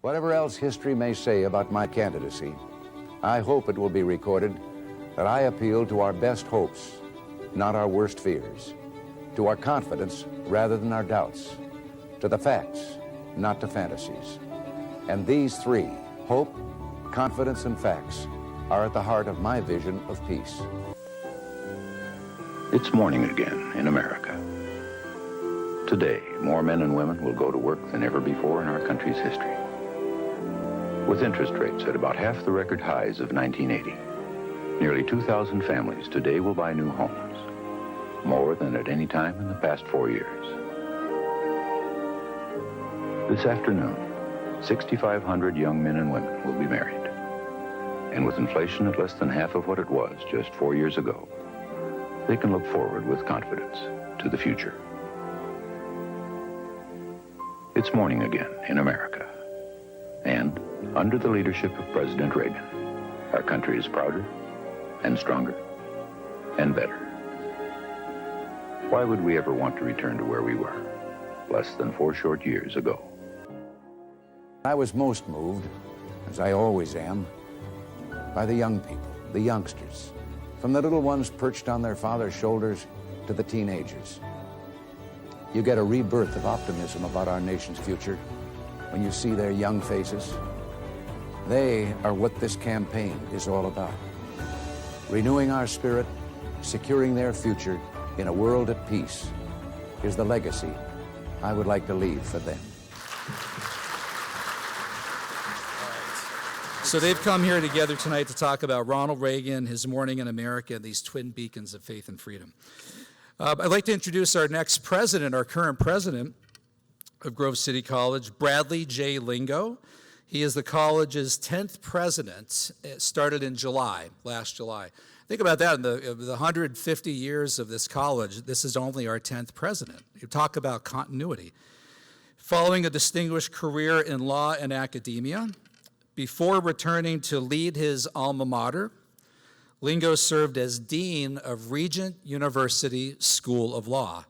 Whatever else history may say about my candidacy, I hope it will be recorded that I appeal to our best hopes, not our worst fears, to our confidence rather than our doubts, to the facts, not to fantasies. And these three, hope, confidence, and facts, are at the heart of my vision of peace. It's morning again in America. Today, more men and women will go to work than ever before in our country's history. With interest rates at about half the record highs of 1980, nearly 2,000 families today will buy new homes, more than at any time in the past 4 years. This afternoon, 6,500 young men and women will be married. And with inflation at less than half of what it was just 4 years ago, they can look forward with confidence to the future. It's morning again in America. And under the leadership of President Reagan, our country is prouder and stronger and better. Why would we ever want to return to where we were less than 4 short years ago? I was most moved, as I always am, by the young people, the youngsters, from the little ones perched on their father's shoulders to the teenagers. You get a rebirth of optimism about our nation's future when you see their young faces. They are what this campaign is all about. Renewing our spirit, securing their future in a world at peace is the legacy I would like to leave for them. So they've come here together tonight to talk about Ronald Reagan, his morning in America, and these twin beacons of faith and freedom. I'd like to introduce our next president, our current president of Grove City College, Bradley J. Lingo. He is the college's 10th president. It started in July, last July. Think about that, in the 150 years of this college, this is only our 10th president. You talk about continuity. Following a distinguished career in law and academia, before returning to lead his alma mater, Lingo served as Dean of Regent University School of Law.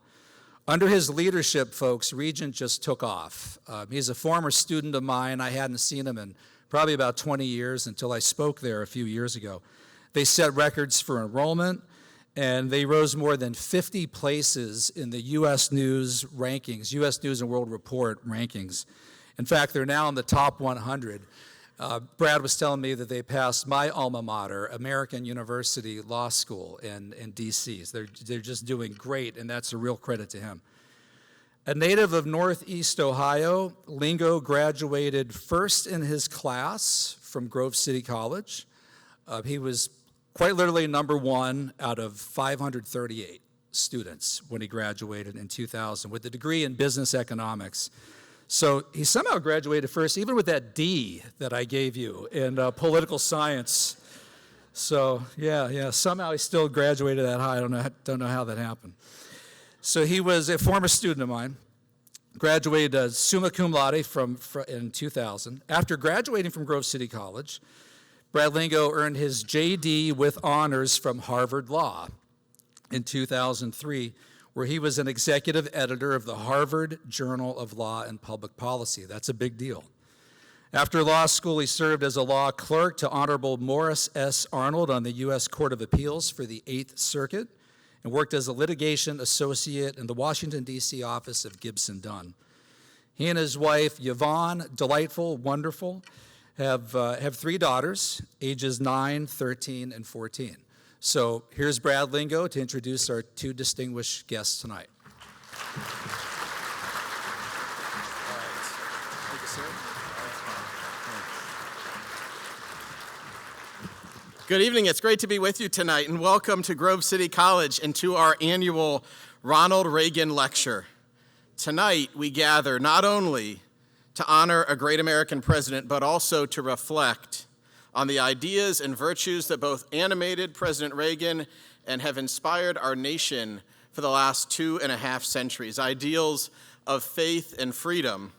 Under his leadership, folks, Regent just took off. He's a former student of mine. I hadn't seen him in probably about 20 years until I spoke there a few years ago. They set records for enrollment, and they rose more than 50 places in the U.S. News rankings, U.S. News and World Report rankings. In fact, they're now in the top 100. Brad was telling me that they passed my alma mater, American University Law School in D.C. So they're just doing great, and that's a real credit to him. A native of Northeast Ohio, Lingo graduated first in his class from Grove City College. He was quite literally number one out of 538 students when he graduated in 2000 with a degree in business economics. So he somehow graduated first, even with that D that I gave you in political science. So yeah, somehow he still graduated that high. I don't know how that happened. So he was a former student of mine, graduated summa cum laude in 2000. After graduating from Grove City College, Brad Lingo earned his JD with honors from Harvard Law in 2003, where he was an executive editor of the Harvard Journal of Law and Public Policy. That's a big deal. After law school, he served as a law clerk to Honorable Morris S. Arnold on the U.S. Court of Appeals for the 8th Circuit and worked as a litigation associate in the Washington, D.C. office of Gibson Dunn. He and his wife, Yvonne, delightful, wonderful, have 3 daughters, ages 9, 13, and 14. So here's Brad Lingo to introduce our 2 distinguished guests tonight. All right. Thank you, sir. Good evening. It's great to be with you tonight, and welcome to Grove City College and to our annual Ronald Reagan Lecture. Tonight, we gather not only to honor a great American president, but also to reflect on the ideas and virtues that both animated President Reagan and have inspired our nation for the last 2.5 centuries, ideals of faith and freedom.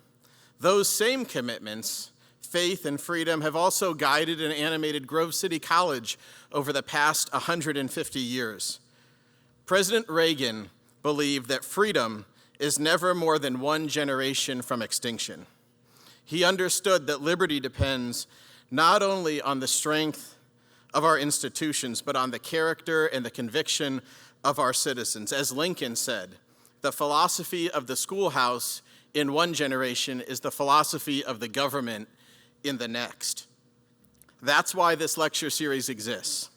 Those same commitments, faith and freedom, have also guided and animated Grove City College over the past 150 years. President Reagan believed that freedom is never more than one generation from extinction. He understood that liberty depends not only on the strength of our institutions, but on the character and the conviction of our citizens. As Lincoln said, the philosophy of the schoolhouse in one generation is the philosophy of the government in the next. That's why this lecture series exists,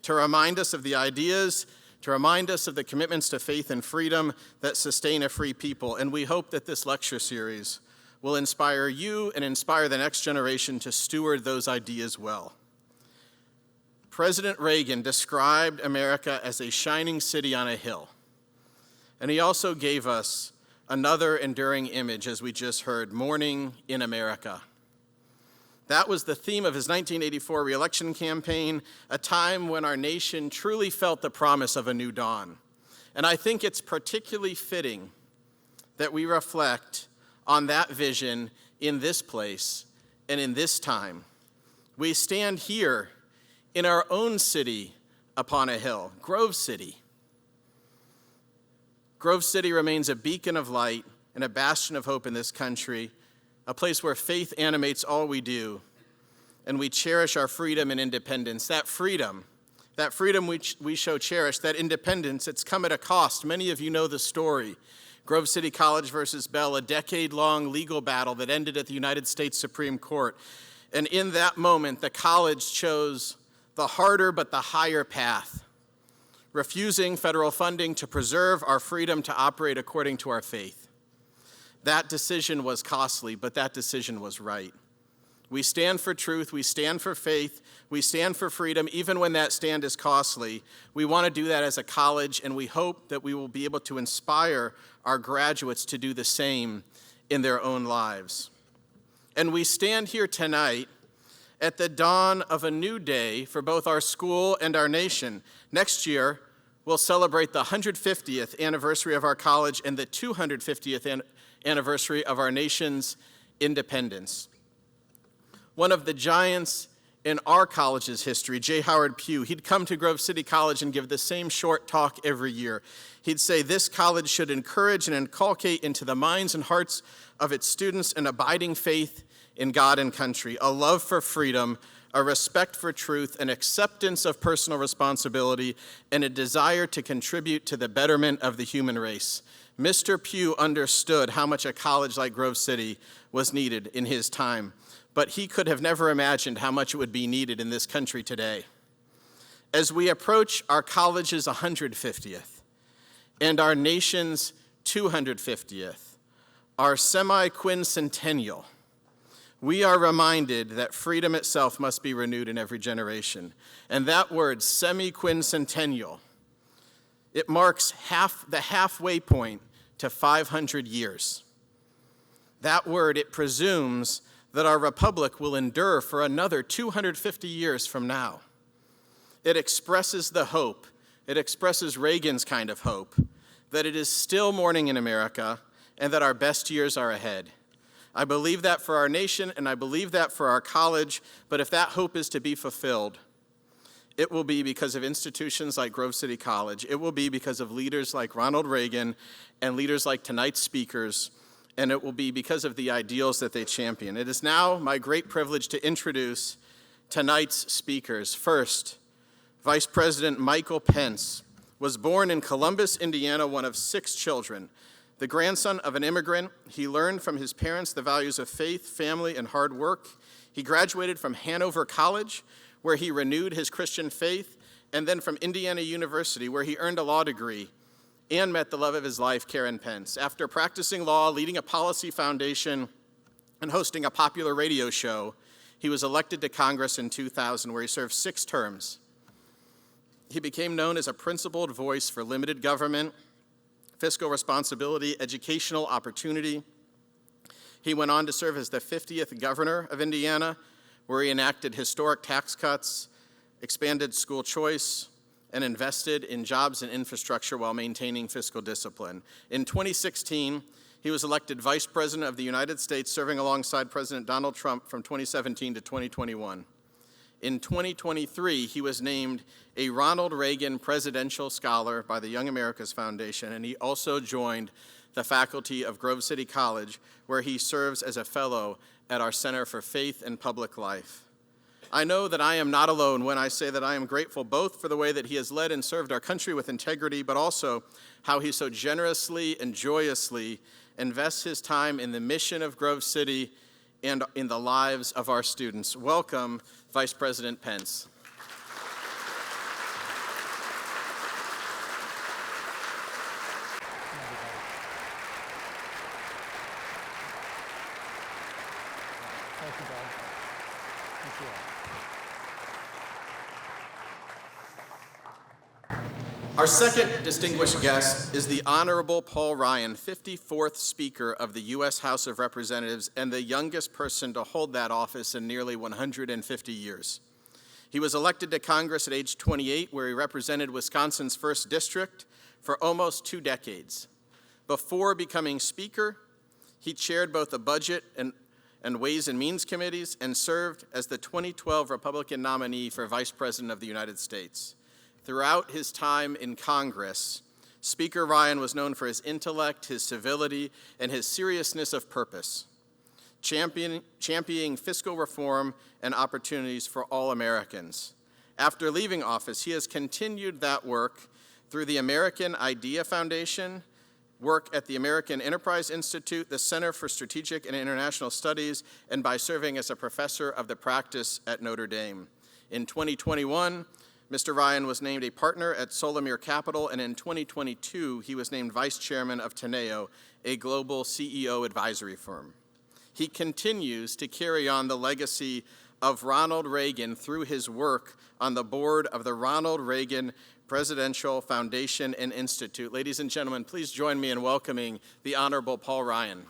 to remind us of the ideas, to remind us of the commitments to faith and freedom that sustain a free people. And we hope that this lecture series will inspire you and inspire the next generation to steward those ideas well. President Reagan described America as a shining city on a hill. And he also gave us another enduring image, as we just heard, morning in America. That was the theme of his 1984 re-election campaign, a time when our nation truly felt the promise of a new dawn. And I think it's particularly fitting that we reflect on that vision in this place and in this time. We stand here in our own city upon a hill, Grove City. Grove City remains a beacon of light and a bastion of hope in this country, a place where faith animates all we do, and we cherish our freedom and independence. That freedom we show cherish, that independence, it's come at a cost. Many of you know the story. Grove City College versus Bell, a decade-long legal battle that ended at the United States Supreme Court. And in that moment, the college chose the harder but the higher path, refusing federal funding to preserve our freedom to operate according to our faith. That decision was costly, but that decision was right. We stand for truth, we stand for faith, we stand for freedom, even when that stand is costly. We want to do that as a college, and we hope that we will be able to inspire our graduates to do the same in their own lives. And we stand here tonight at the dawn of a new day for both our school and our nation. Next year, we'll celebrate the 150th anniversary of our college and the 250th anniversary of our nation's independence. One of the giants in our college's history, J. Howard Pugh, he'd come to Grove City College and give the same short talk every year. He'd say this college should encourage and inculcate into the minds and hearts of its students an abiding faith in God and country, a love for freedom, a respect for truth, an acceptance of personal responsibility, and a desire to contribute to the betterment of the human race. Mr. Pugh understood how much a college like Grove City was needed in his time, but he could have never imagined how much it would be needed in this country today. As we approach our college's 150th and our nation's 250th, our semi-quincentennial, we are reminded that freedom itself must be renewed in every generation. And that word, semi-quincentennial, it marks the halfway point to 500 years. That word, it presumes that our republic will endure for another 250 years from now. It expresses the hope, it expresses Reagan's kind of hope, that it is still morning in America and that our best years are ahead. I believe that for our nation, and I believe that for our college, but if that hope is to be fulfilled, it will be because of institutions like Grove City College. It will be because of leaders like Ronald Reagan and leaders like tonight's speakers, and it will be because of the ideals that they champion. It is now my great privilege to introduce tonight's speakers. First, Vice President Michael Pence was born in Columbus, Indiana, one of 6 children. The grandson of an immigrant, he learned from his parents the values of faith, family, and hard work. He graduated from Hanover College, where he renewed his Christian faith, and then from Indiana University, where he earned a law degree and met the love of his life, Karen Pence. After practicing law, leading a policy foundation, and hosting a popular radio show, he was elected to Congress in 2000, where he served 6 terms. He became known as a principled voice for limited government, fiscal responsibility, educational opportunity. He went on to serve as the 50th governor of Indiana, where he enacted historic tax cuts, expanded school choice, and invested in jobs and infrastructure while maintaining fiscal discipline. In 2016, he was elected Vice President of the United States, serving alongside President Donald Trump from 2017 to 2021. In 2023, he was named a Ronald Reagan Presidential Scholar by the Young America's Foundation, and he also joined the faculty of Grove City College, where he serves as a fellow at our Center for Faith and Public Life. I know that I am not alone when I say that I am grateful both for the way that he has led and served our country with integrity, but also how he so generously and joyously invests his time in the mission of Grove City and in the lives of our students. Welcome, Vice President Pence. Thank you, Bob. Thank you. Our second distinguished guest is the Honorable Paul Ryan, 54th Speaker of the U.S. House of Representatives and the youngest person to hold that office in nearly 150 years. He was elected to Congress at age 28, where he represented Wisconsin's 1st District for almost 2 decades. Before becoming Speaker, he chaired both the Budget and Ways and Means Committees and served as the 2012 Republican nominee for Vice President of the United States. Throughout his time in Congress, Speaker Ryan was known for his intellect, his civility, and his seriousness of purpose, championing fiscal reform and opportunities for all Americans. After leaving office, he has continued that work through the American Idea Foundation, work at the American Enterprise Institute, the Center for Strategic and International Studies, and by serving as a professor of the practice at Notre Dame. In 2021, Mr. Ryan was named a partner at Solomir Capital, and in 2022, he was named vice chairman of Teneo, a global CEO advisory firm. He continues to carry on the legacy of Ronald Reagan through his work on the board of the Ronald Reagan Presidential Foundation and Institute. Ladies and gentlemen, please join me in welcoming the Honorable Paul Ryan.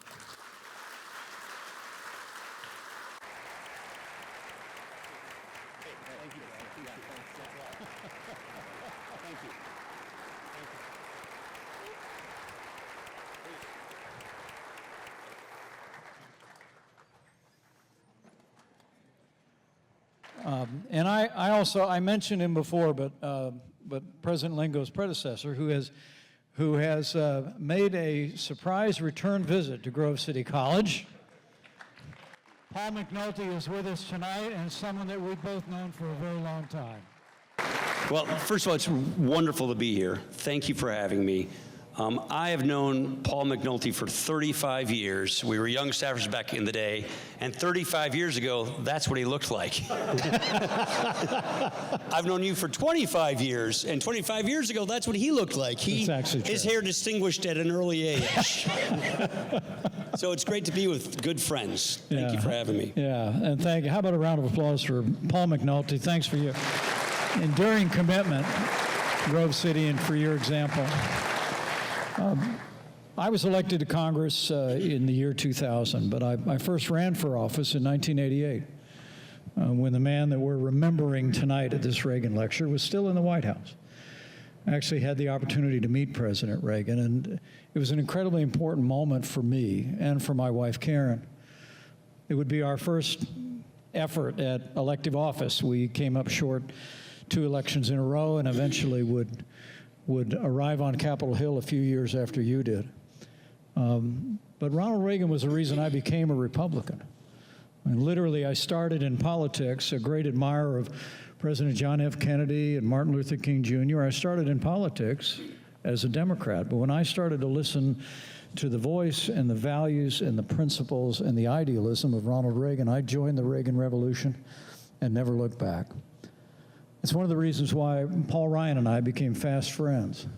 And I mentioned him before, but President Lingo's predecessor, who has made a surprise return visit to Grove City College. Paul McNulty is with us tonight, and someone that we've both known for a very long time. Well, first of all, it's wonderful to be here. Thank you for having me. I have known Paul McNulty for 35 years. We were young staffers back in the day, and 35 years ago, that's what he looked like. I've known you for 25 years, and 25 years ago, that's what he looked like. His hair distinguished at an early age. So it's great to be with good friends. Thank you for having me. Yeah, and thank you. How about a round of applause for Paul McNulty? Thanks for your enduring commitment, Grove City, and for your example. I was elected to Congress in the year 2000, but I first ran for office in 1988 when the man that we're remembering tonight at this Reagan lecture was still in the White House. I actually had the opportunity to meet President Reagan, and it was an incredibly important moment for me and for my wife, Karen. It would be our first effort at elective office. We came up short 2 elections in a row and eventually would arrive on Capitol Hill a few years after you did. But Ronald Reagan was the reason I became a Republican. And literally, I started in politics, a great admirer of President John F. Kennedy and Martin Luther King Jr. I started in politics as a Democrat, but when I started to listen to the voice and the values and the principles and the idealism of Ronald Reagan, I joined the Reagan Revolution and never looked back. It's one of the reasons why Paul Ryan and I became fast friends.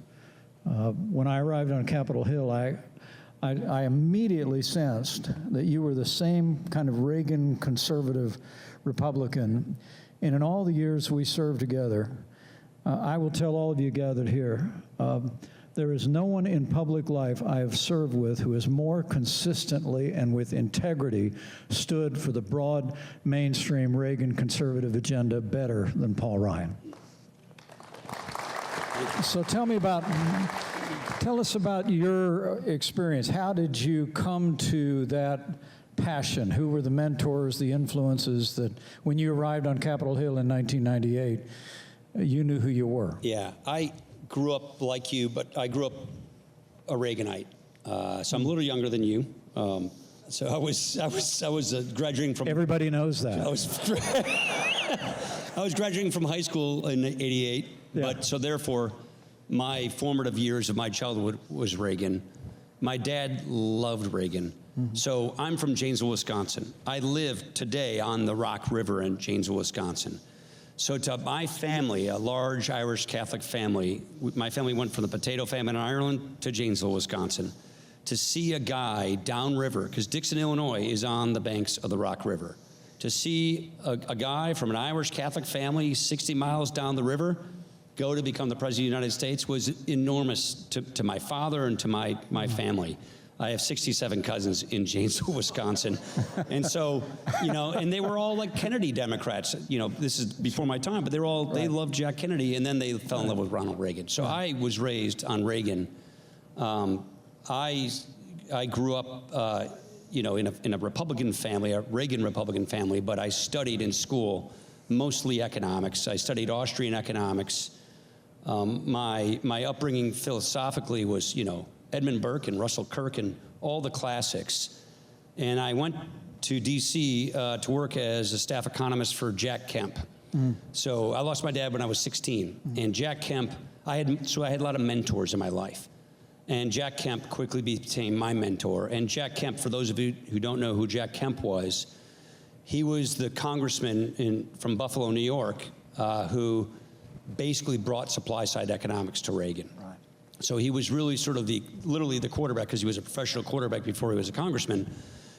When I arrived on Capitol Hill, I immediately sensed that you were the same kind of Reagan conservative Republican. And in all the years we served together, I will tell all of you gathered here, there is no one in public life I have served with who has more consistently and with integrity stood for the broad mainstream Reagan conservative agenda better than Paul Ryan. So tell us about your experience. How did you come to that passion? Who were the mentors, the influences that when you arrived on Capitol Hill in 1998, you knew who you were? Yeah, I grew up like you, but I grew up a Reaganite. So I'm a little younger than you. So I was graduating from. Everybody knows that. I was graduating from high school in '88, but so therefore, my formative years of my childhood was Reagan. My dad loved Reagan. Mm-hmm. So I'm from Janesville, Wisconsin. I live today on the Rock River in Janesville, Wisconsin. So to my family, a large Irish Catholic family, my family went from the potato famine in Ireland to Janesville, Wisconsin, to see a guy downriver, because Dixon, Illinois is on the banks of the Rock River. To see a guy from an Irish Catholic family 60 miles down the river go to become the President of the United States was enormous to my father and to my family. I have 67 cousins in Janesville, Wisconsin. And so, and they were all like Kennedy Democrats. This is before my time, but they loved Jack Kennedy, and then they fell in love with Ronald Reagan. So I was raised on Reagan. I grew up, in a Republican family, a Reagan Republican family, but I studied in school mostly economics. I studied Austrian economics. My upbringing philosophically was, Edmund Burke and Russell Kirk and all the classics. And I went to D.C. To work as a staff economist for Jack Kemp. So I lost my dad when I was 16. And Jack Kemp, I had a lot of mentors in my life. And Jack Kemp quickly became my mentor. And Jack Kemp, for those of you who don't know who Jack Kemp was, he was the congressman from Buffalo, New York, who basically brought supply-side economics to Reagan. Right. So he was really sort of literally the quarterback, because he was a professional quarterback before he was a congressman.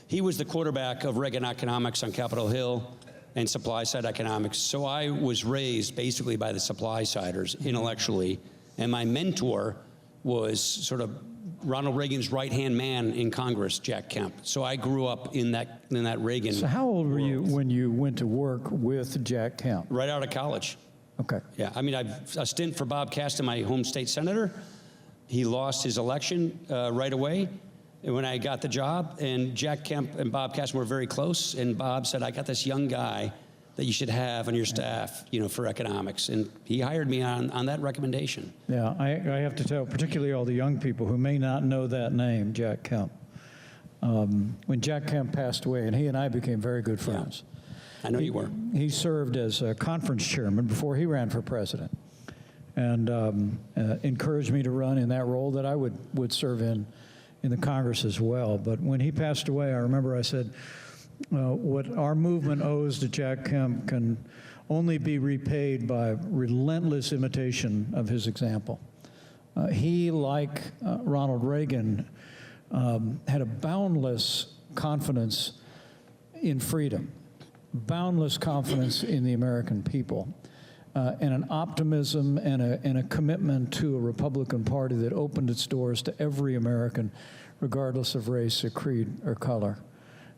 He was the quarterback of Reagan economics on Capitol Hill and supply-side economics. So I was raised basically by the supply-siders intellectually, and my mentor was sort of Ronald Reagan's right-hand man in Congress, Jack Kemp. So I grew up in that Reagan. So how old were you when you went to work with Jack Kemp? Right out of college. Okay. Yeah, I mean, a stint for Bob Caston, my home state senator. He lost his election right away when I got the job, and Jack Kemp and Bob Caston were very close, and Bob said, I got this young guy that you should have on your staff, for economics. And he hired me on that recommendation. Yeah, I have to tell, particularly all the young people who may not know that name, Jack Kemp. When Jack Kemp passed away, and he and I became very good friends. Yeah, I know you were. He served as a conference chairman before he ran for president, and encouraged me to run in that role that I would serve in the Congress as well. But when he passed away, I remember I said, what our movement owes to Jack Kemp can only be repaid by relentless imitation of his example. He, like Ronald Reagan, had a boundless confidence in freedom, boundless confidence in the American people, and an optimism and a commitment to a Republican Party that opened its doors to every American, regardless of race or creed or color.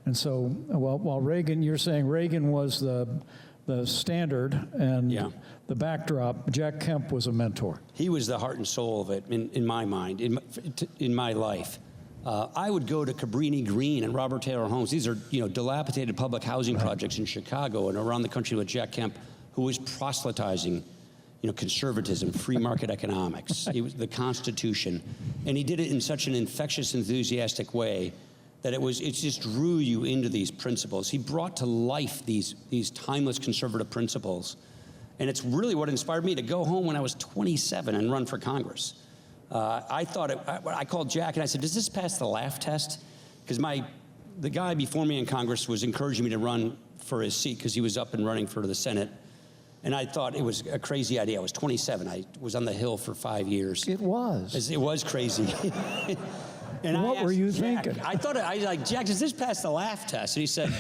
And so, while Reagan, you're saying Reagan was the standard and the backdrop, Jack Kemp was a mentor. He was the heart and soul of it, in my mind, in my life. I would go to Cabrini Green and Robert Taylor Homes. These are, dilapidated public housing projects in Chicago and around the country with Jack Kemp, who was proselytizing, conservatism, free market economics. It was the Constitution, and he did it in such an infectious, enthusiastic way that it just drew you into these principles. He brought to life these timeless conservative principles. And it's really what inspired me to go home when I was 27 and run for Congress. I called Jack and I said, does this pass the laugh test? Because the guy before me in Congress was encouraging me to run for his seat because he was up and running for the Senate. And I thought it was a crazy idea. I was 27. I was on the Hill for 5 years. It was. It was crazy. And what were you thinking? I was like, Jack, does this pass the laugh test? And he said,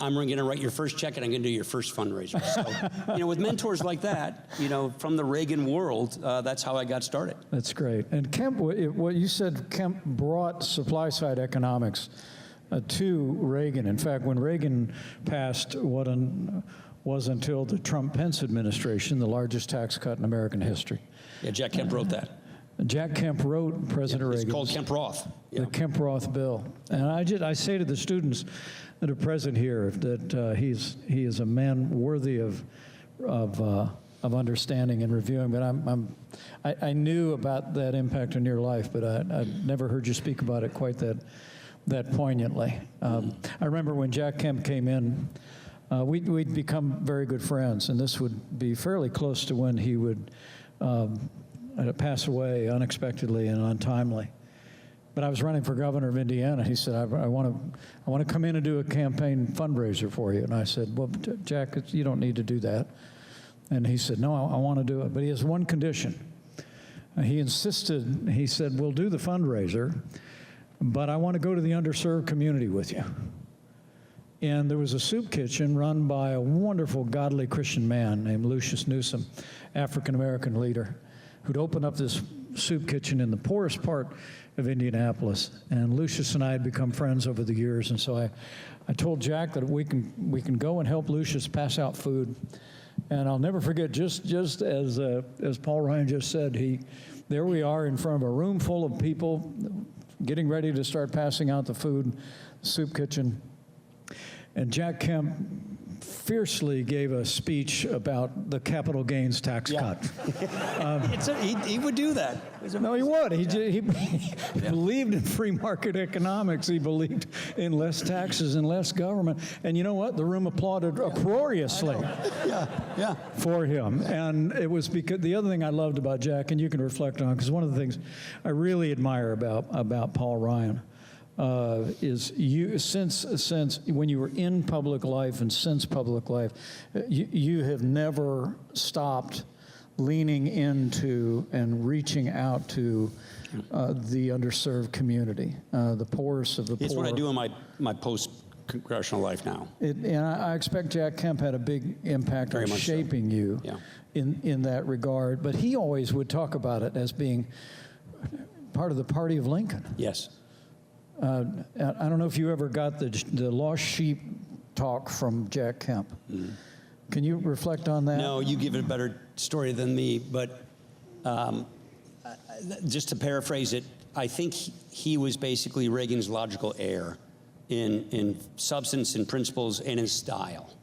I'm going to write your first check and I'm going to do your first fundraiser. So, with mentors like that, from the Reagan world, that's how I got started. That's great. And Kemp, what you said, Kemp brought supply-side economics to Reagan. In fact, when Reagan passed what was until the Trump-Pence administration, the largest tax cut in American history. Yeah, Jack Kemp wrote that. Jack Kemp wrote President Reagan. It's called Kemp-Roth. The Kemp-Roth bill. And I say to the students that are present here that he is a man worthy of of understanding and reviewing. But I knew about that impact on your life, but I never heard you speak about it quite that poignantly. I remember when Jack Kemp came in, we'd become very good friends, and this would be fairly close to when he would pass away unexpectedly and untimely. But I was running for governor of Indiana. He said, I want to come in and do a campaign fundraiser for you. And I said, well, Jack, you don't need to do that. And he said, no, I want to do it. But he has one condition. He insisted, he said, we'll do the fundraiser, but I want to go to the underserved community with you. And there was a soup kitchen run by a wonderful, godly Christian man named Lucius Newsom, African-American leader, who'd opened up this soup kitchen in the poorest part of Indianapolis. And Lucius and I had become friends over the years. And so I told Jack that we can go and help Lucius pass out food. And I'll never forget, just as Paul Ryan just said, there we are in front of a room full of people getting ready to start passing out the food, soup kitchen. And Jack Kemp fiercely gave a speech about the capital gains tax cut. He would do that. No, he would. He believed in free market economics. He believed in less taxes and less government. And you know what? The room applauded uproariously for him. And it was because the other thing I loved about Jack, and you can reflect on, because one of the things I really admire about Paul Ryan, is you since when you were in public life and since public life, you have never stopped leaning into and reaching out to the underserved community, the poorest of the poor. It's what I do in my post-congressional life now. And I expect Jack Kemp had a big impact on shaping you in that regard. But he always would talk about it as being part of the party of Lincoln. Yes. I don't know if you ever got the lost sheep talk from Jack Kemp. Mm-hmm. Can you reflect on that? No, you give it a better story than me, but just to paraphrase it, I think he was basically Reagan's logical heir in substance and principles and in style.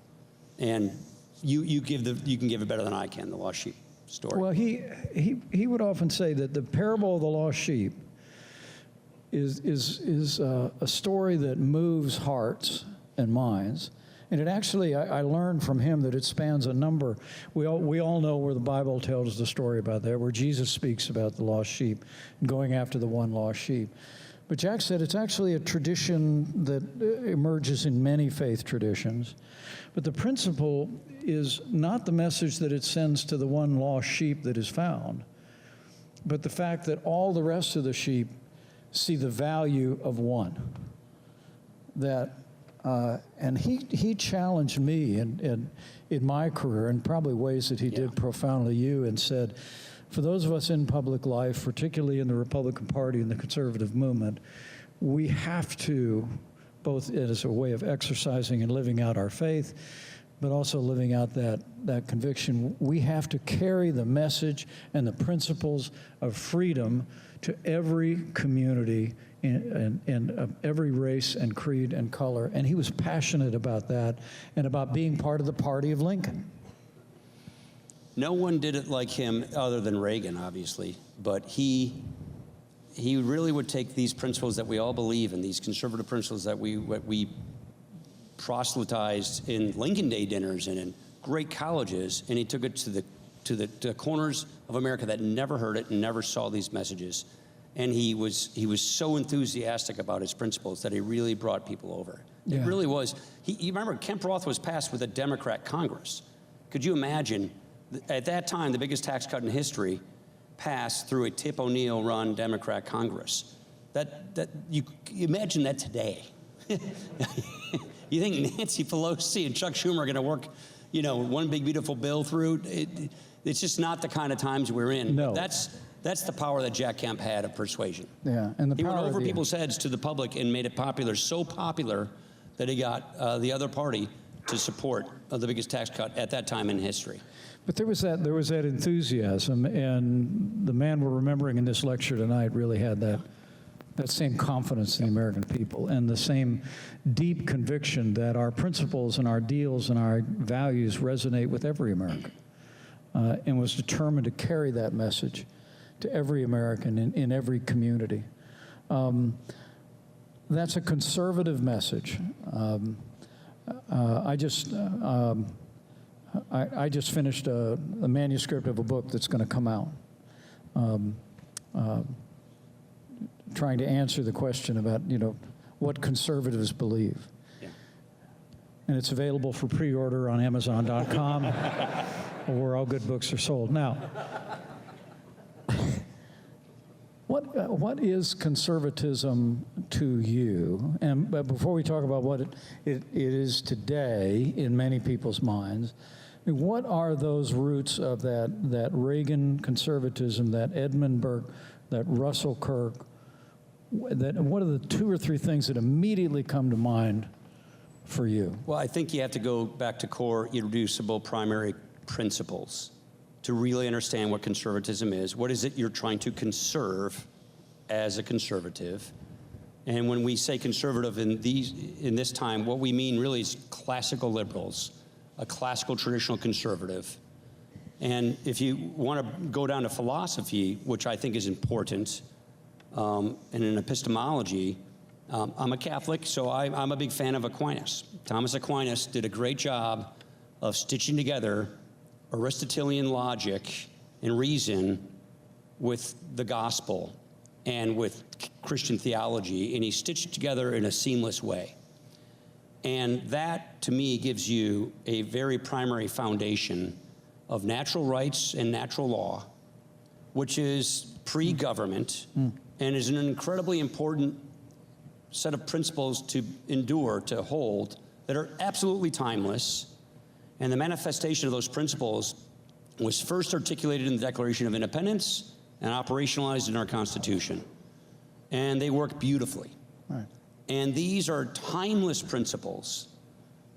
And you can give it better than I can, the lost sheep story. Well, he would often say that the parable of the lost sheep is a story that moves hearts and minds. And it actually, I learned from him that it spans a number. We all know where the Bible tells the story about that, where Jesus speaks about the lost sheep and going after the one lost sheep. But Jack said it's actually a tradition that emerges in many faith traditions. But the principle is not the message that it sends to the one lost sheep that is found, but the fact that all the rest of the sheep see the value of one. And he challenged me in my career, in probably ways that he did profoundly you, and said, for those of us in public life, particularly in the Republican Party and the conservative movement, we have to, both as a way of exercising and living out our faith, but also living out that conviction, we have to carry the message and the principles of freedom to every community and every race and creed and color. And he was passionate about that and about being part of the party of Lincoln. No one did it like him other than Reagan, obviously, but he really would take these principles that we all believe in, these conservative principles that we proselytized in Lincoln Day dinners and in great colleges, and he took it to the corners of America that never heard it and never saw these messages. And he was so enthusiastic about his principles that he really brought people over. Yeah. It really was. You remember Kemp Roth was passed with a Democrat Congress. Could you imagine, at that time, the biggest tax cut in history passed through a Tip O'Neill run Democrat Congress? You imagine that today. You think Nancy Pelosi and Chuck Schumer are going to work, one big beautiful bill through? It's just not the kind of times we're in. No. That's the power that Jack Kemp had of persuasion. Yeah, and he went over people's heads to the public and made it popular, so popular that he got the other party to support the biggest tax cut at that time in history. But there was that enthusiasm, and the man we're remembering in this lecture tonight really had that same confidence in the American people and the same deep conviction that our principles and our deals and our values resonate with every American. and was determined to carry that message to every American in every community. That's a conservative message. I just finished a manuscript of a book that's going to come out, trying to answer the question about, what conservatives believe. Yeah. And it's available for pre-order on Amazon.com or where all good books are sold. Now, what is conservatism to you? But before we talk about what it is today in many people's minds, what are those roots of that Reagan conservatism, that Edmund Burke, that Russell Kirk? What are the 2 or 3 things that immediately come to mind for you? Well, I think you have to go back to core irreducible primary principles to really understand what conservatism is. What is it you're trying to conserve as a conservative? And when we say conservative in this time, what we mean really is classical liberals, a classical traditional conservative. And if you want to go down to philosophy, which I think is important, and in epistemology, I'm a Catholic, so I'm a big fan of Aquinas. Thomas Aquinas did a great job of stitching together Aristotelian logic and reason with the gospel and with Christian theology, and he stitched it together in a seamless way. And that, to me, gives you a very primary foundation of natural rights and natural law, which is pre-government and is an incredibly important set of principles to endure, to hold, that are absolutely timeless. And the manifestation of those principles was first articulated in the Declaration of Independence and operationalized in our Constitution. And they work beautifully. Right. And these are timeless principles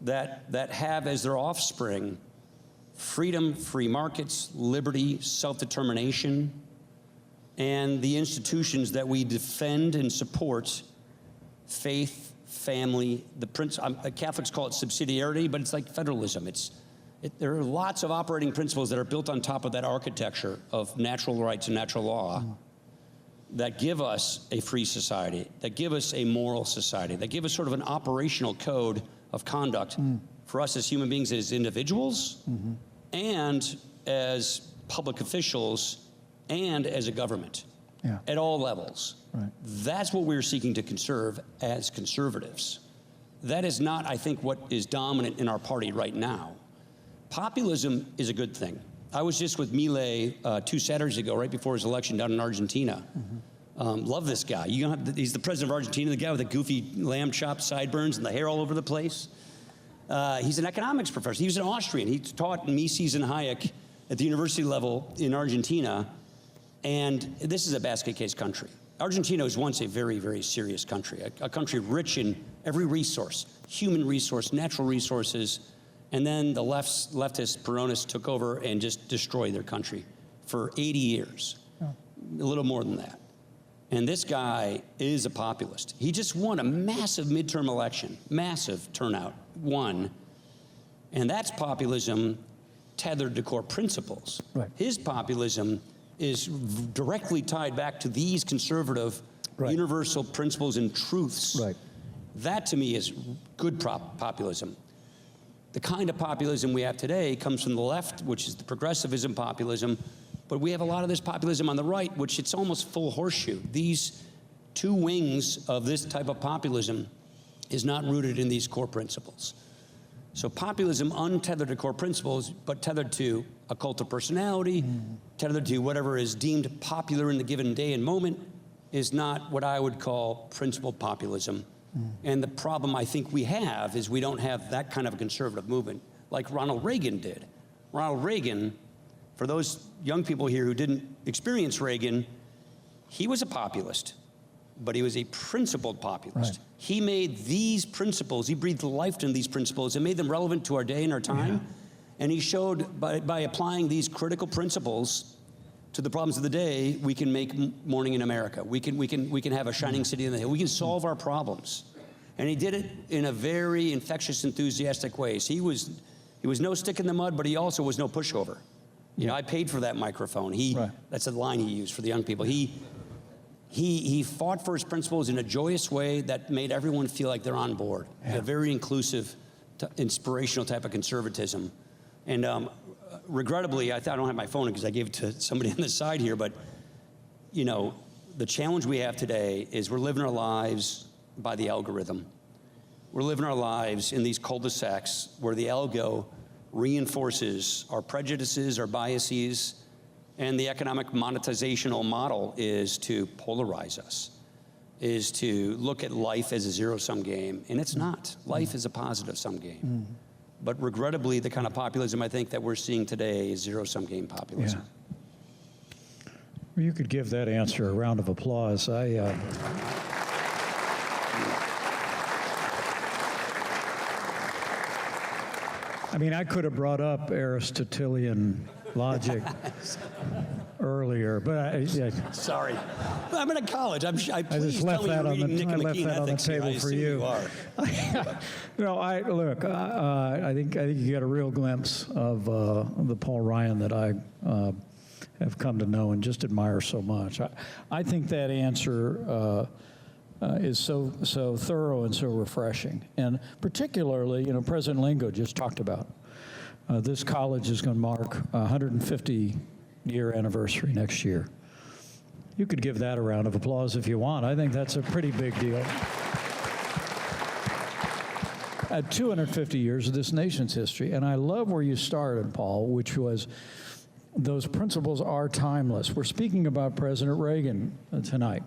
that have as their offspring freedom, free markets, liberty, self-determination, and the institutions that we defend and support: faith, family, Catholics call it subsidiarity, but it's like federalism. There are lots of operating principles that are built on top of that architecture of natural rights and natural law that give us a free society, that give us a moral society, that give us sort of an operational code of conduct for us as human beings, as individuals, and as public officials, and as a government, at all levels. Right. That's what we're seeking to conserve as conservatives. That is not, I think, what is dominant in our party right now. Populism is a good thing. I was just with Milei 2 Saturdays ago, right before his election, down in Argentina. Love this guy. He's the president of Argentina, the guy with the goofy lamb chop sideburns and the hair all over the place. He's an economics professor. He was an Austrian. He taught Mises and Hayek at the university level in Argentina. And this is a basket case country. Argentina was once a very, very serious country, a country rich in every resource, human resource, natural resources. And then the leftist Peronists took over and just destroyed their country for 80 years, a little more than that. And this guy is a populist. He just won a massive midterm election, massive turnout, won. And that's populism tethered to core principles. Right. His populism is directly tied back to these conservative, universal principles and truths. Right. That, to me, is good populism. The kind of populism we have today comes from the left, which is the progressivism populism, but we have a lot of this populism on the right, which it's almost full horseshoe. These 2 wings of this type of populism is not rooted in these core principles. So populism untethered to core principles, but tethered to a cult of personality, tethered to whatever is deemed popular in the given day and moment, is not what I would call principled populism. And the problem I think we have is we don't have that kind of a conservative movement like Ronald Reagan did. Ronald Reagan, for those young people here who didn't experience Reagan, he was a populist, but he was a principled populist. Right. He made these principles, he breathed life into these principles and made them relevant to our day and our time. And he showed by applying these critical principles to the problems of the day, we can make morning in America. We can have a shining city in the hill. We can solve our problems. And he did it in a very infectious, enthusiastic way. So he was no stick in the mud, but he also was no pushover. You know, I paid for that microphone. Right. That's the line he used for the young people. He fought for his principles in a joyous way that made everyone feel like they're on board. Yeah. A very inclusive, inspirational type of conservatism. And regrettably, I don't have my phone because I gave it to somebody on the side here, but, you know, the challenge we have today is we're living our lives by the algorithm. We're living our lives in these cul-de-sacs where the algo reinforces our prejudices, our biases, and the economic monetizational model is to polarize us, is to look at life as a zero-sum game, and it's not. Life is a positive-sum game. But regrettably, the kind of populism I think that we're seeing today is zero-sum game populism. Yeah. Well, you could give that answer a round of applause. I mean, I could have brought up Aristotelian logic earlier, but Sorry, I'm in a college. I just left that on the table for you. No, I think you get a real glimpse of the Paul Ryan that I have come to know and just admire so much. I think that answer is so thorough and so refreshing, and particularly, you know, President Lingo just talked about. This college is going to mark a 150-year anniversary next year. You could give that a round of applause if you want. I think that's a pretty big deal. At 250 years of this nation's history, and I love where you started, Paul, which was those principles are timeless. We're speaking about President Reagan tonight.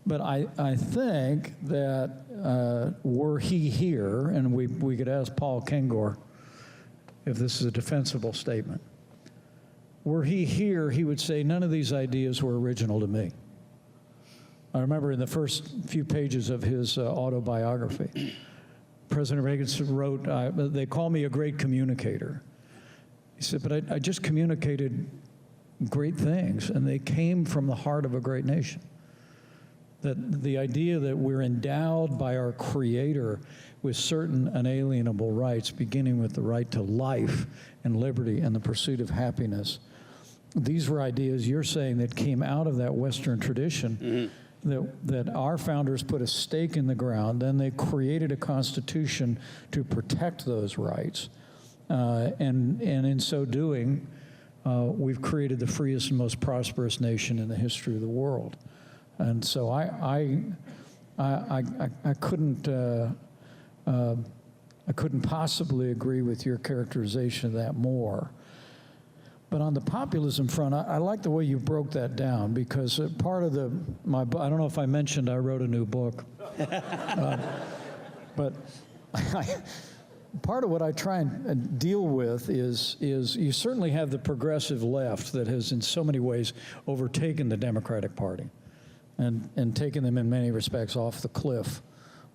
But I think that were he here, and we could ask Paul Kengor if this is a defensible statement, were he here, he would say none of these ideas were original to me. I remember in the first few pages of his autobiography, President Reagan wrote, they call me a great communicator. He said, but I just communicated great things, and they came from the heart of a great nation. That the idea that we're endowed by our Creator with certain unalienable rights, beginning with the right to life and liberty and the pursuit of happiness. These were ideas you're saying that came out of that Western tradition, that our founders put a stake in the ground, then they created a constitution to protect those rights. And in so doing, we've created the freest and most prosperous nation in the history of the world. And so I couldn't possibly agree with your characterization of that more. But on the populism front, I like the way you broke that down, because part of I don't know if I mentioned I wrote a new book, but part of what I try and deal with is you certainly have the progressive left that has in so many ways overtaken the Democratic Party. And taking them in many respects off the cliff,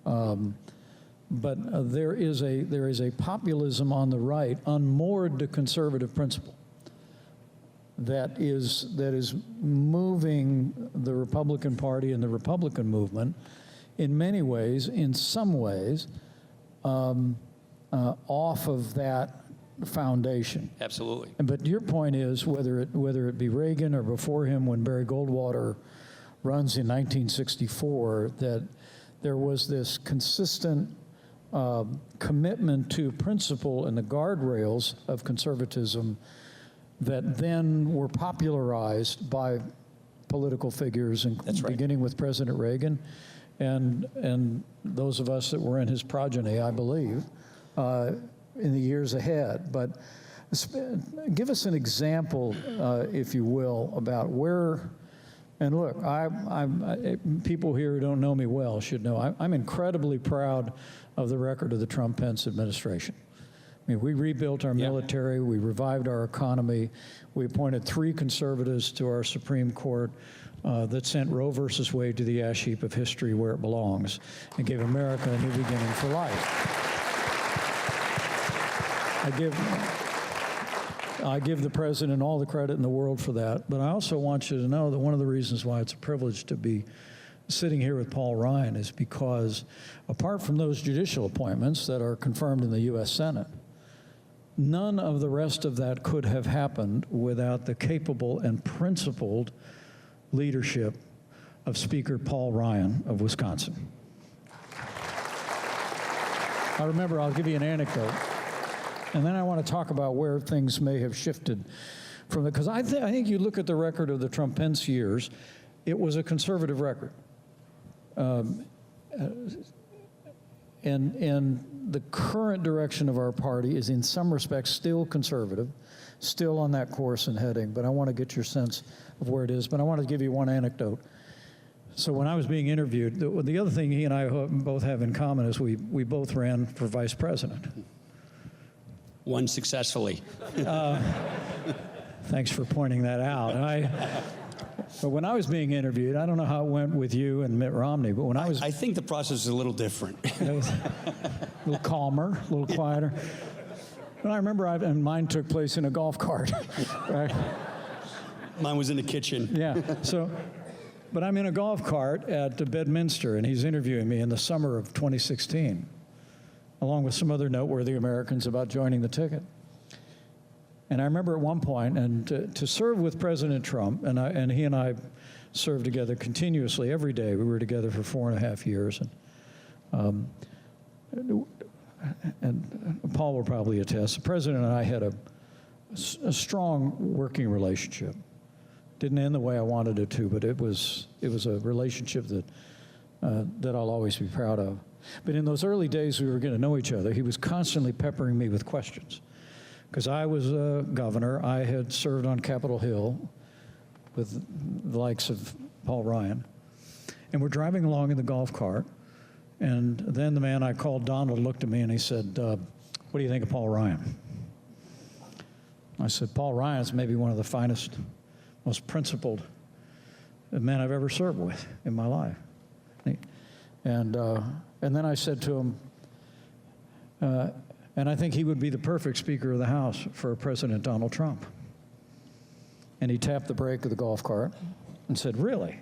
but there is a populism on the right, unmoored to conservative principle, that is moving the Republican Party and the Republican movement, in many ways, in some ways, off of that foundation. Absolutely. But your point is whether it be Reagan or before him when Barry Goldwater runs in 1964, that there was this consistent commitment to principle and the guardrails of conservatism that then were popularized by political figures, beginning with President Reagan and those of us that were in his progeny, I believe, in the years ahead. But give us an example, if you will, about where. And look, people here who don't know me well should know I'm incredibly proud of the record of the Trump-Pence administration. I mean, we rebuilt our military, we revived our economy, we appointed 3 conservatives to our Supreme Court that sent Roe versus Wade to the ash heap of history where it belongs and gave America a new beginning for life. I give the president all the credit in the world for that, but I also want you to know that one of the reasons why it's a privilege to be sitting here with Paul Ryan is because apart from those judicial appointments that are confirmed in the U.S. Senate, none of the rest of that could have happened without the capable and principled leadership of Speaker Paul Ryan of Wisconsin. I remember, I'll give you an anecdote, and then I want to talk about where things may have shifted from because I think you look at the record of the Trump-Pence years, it was a conservative record. And the current direction of our party is in some respects still conservative, still on that course and heading, but I want to get your sense of where it is. But I want to give you one anecdote. So when I was being interviewed, the other thing he and I both have in common is we both ran for vice president. One successfully. Thanks for pointing that out. But when I was being interviewed, I don't know how it went with you and Mitt Romney, but when I was... I think the process is a little different. It was a little calmer, a little quieter. And I remember and mine took place in a golf cart. Right? Mine was in the kitchen. Yeah. But I'm in a golf cart at Bedminster, and he's interviewing me in the summer of 2016, along with some other noteworthy Americans about joining the ticket. And I remember at one point, and to serve with President Trump, and he and I served together continuously every day. We were together for 4.5 years. And Paul will probably attest, the President and I had a strong working relationship. Didn't end the way I wanted it to, but it was a relationship that I'll always be proud of. But in those early days we were getting to know each other, he was constantly peppering me with questions. Because I was a governor, I had served on Capitol Hill with the likes of Paul Ryan. And we're driving along in the golf cart, and then the man I called Donald looked at me and he said, what do you think of Paul Ryan? I said, Paul Ryan is maybe one of the finest, most principled men I've ever served with in my life. And then I said to him, and I think he would be the perfect Speaker of the House for President Donald Trump. And he tapped the brake of the golf cart and said, really?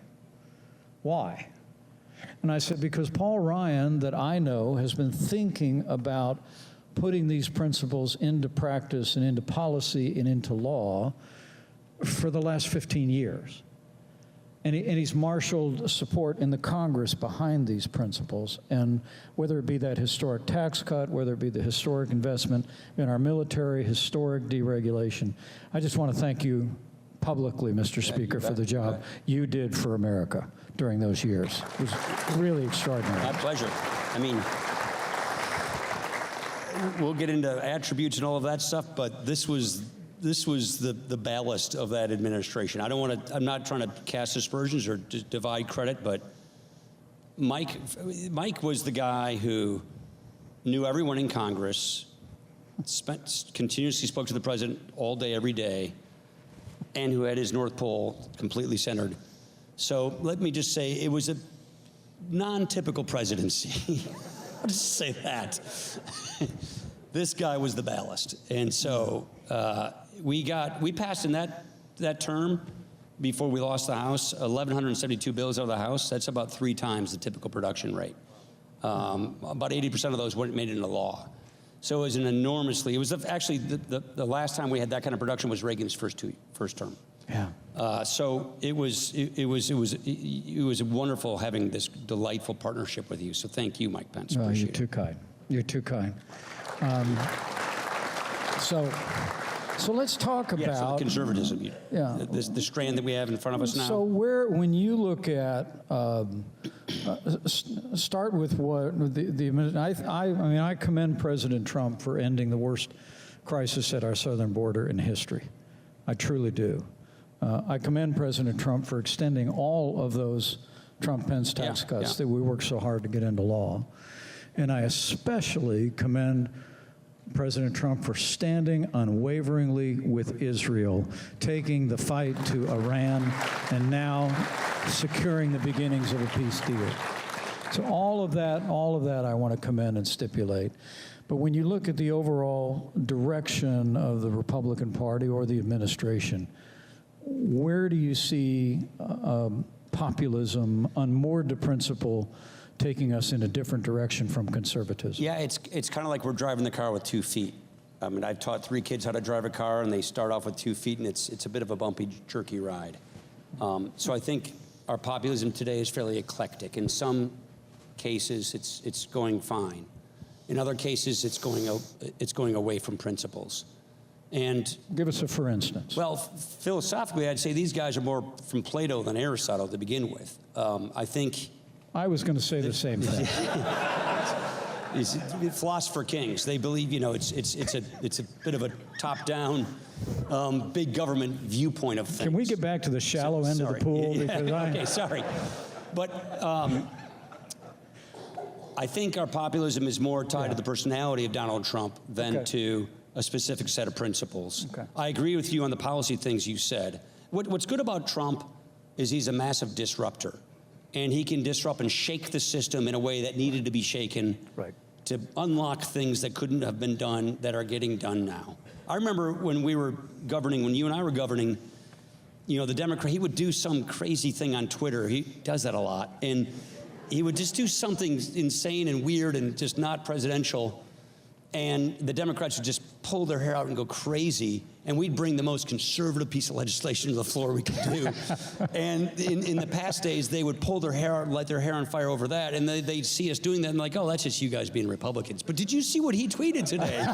Why? And I said, because Paul Ryan, that I know, has been thinking about putting these principles into practice and into policy and into law for the last 15 years. And he's marshaled support in the Congress behind these principles. And whether it be that historic tax cut, whether it be the historic investment in our military, historic deregulation, I just want to thank you publicly, Mr. Speaker, for the job you did for America during those years. It was really extraordinary. My pleasure. I mean, we'll get into attributes and all of that stuff, but this was the ballast of that administration. I'm not trying to cast aspersions or divide credit, but Mike was the guy who knew everyone in Congress, continuously spoke to the president all day, every day, and who had his North Pole completely centered. So let me just say, it was a non-typical presidency. I'll just say that. This guy was the ballast. And so we passed in that term, before we lost the House, 1,172 bills out of the House. That's about 3 times the typical production rate. About 80% of those made it into law. So it was it was actually the last time we had that kind of production was Reagan's first term. Yeah. So it was wonderful having this delightful partnership with you. So thank you, Mike Pence. Well, Appreciate you're too kind. You're too kind. So let's talk about so the conservatism. Yeah. The strand that we have in front of us now. So when you look at start with what I commend President Trump for ending the worst crisis at our southern border in history. I truly do. I commend President Trump for extending all of those Trump-Pence tax cuts that we worked so hard to get into law. And I especially commend President Trump for standing unwaveringly with Israel, taking the fight to Iran, and now securing the beginnings of a peace deal. So all of that I want to commend and stipulate. But when you look at the overall direction of the Republican Party or the administration, where do you see populism, unmoored to principle, taking us in a different direction from conservatism? Yeah, it's kind of like we're driving the car with 2 feet. I mean, I've taught 3 kids how to drive a car, and they start off with 2 feet, and it's a bit of a bumpy, jerky ride. So I think our populism today is fairly eclectic. In some cases, it's going fine. In other cases, it's going away from principles. And give us a for instance. well, philosophically, I'd say these guys are more from Plato than Aristotle to begin with. I think I was going to say the same thing. it's philosopher kings. They believe, it's a bit of a top-down, big government viewpoint of things. Can we get back to the shallow end of the pool? Yeah, Because okay, sorry. But I think our populism is more tied to the personality of Donald Trump than to a specific set of principles. Okay. I agree with you on the policy things you said. What's good about Trump is he's a massive disruptor. And he can disrupt and shake the system in a way that needed to be shaken to unlock things that couldn't have been done that are getting done now. I remember when we were governing, when you and I were governing, the Democrat, he would do some crazy thing on Twitter. He does that a lot. And he would just do something insane and weird and just not presidential. And the Democrats would just pull their hair out and go crazy, and we'd bring the most conservative piece of legislation to the floor we could do. And in the past days, they would pull their hair out and light their hair on fire over that, and they'd see us doing that and like, oh, that's just you guys being Republicans. But did you see what he tweeted today?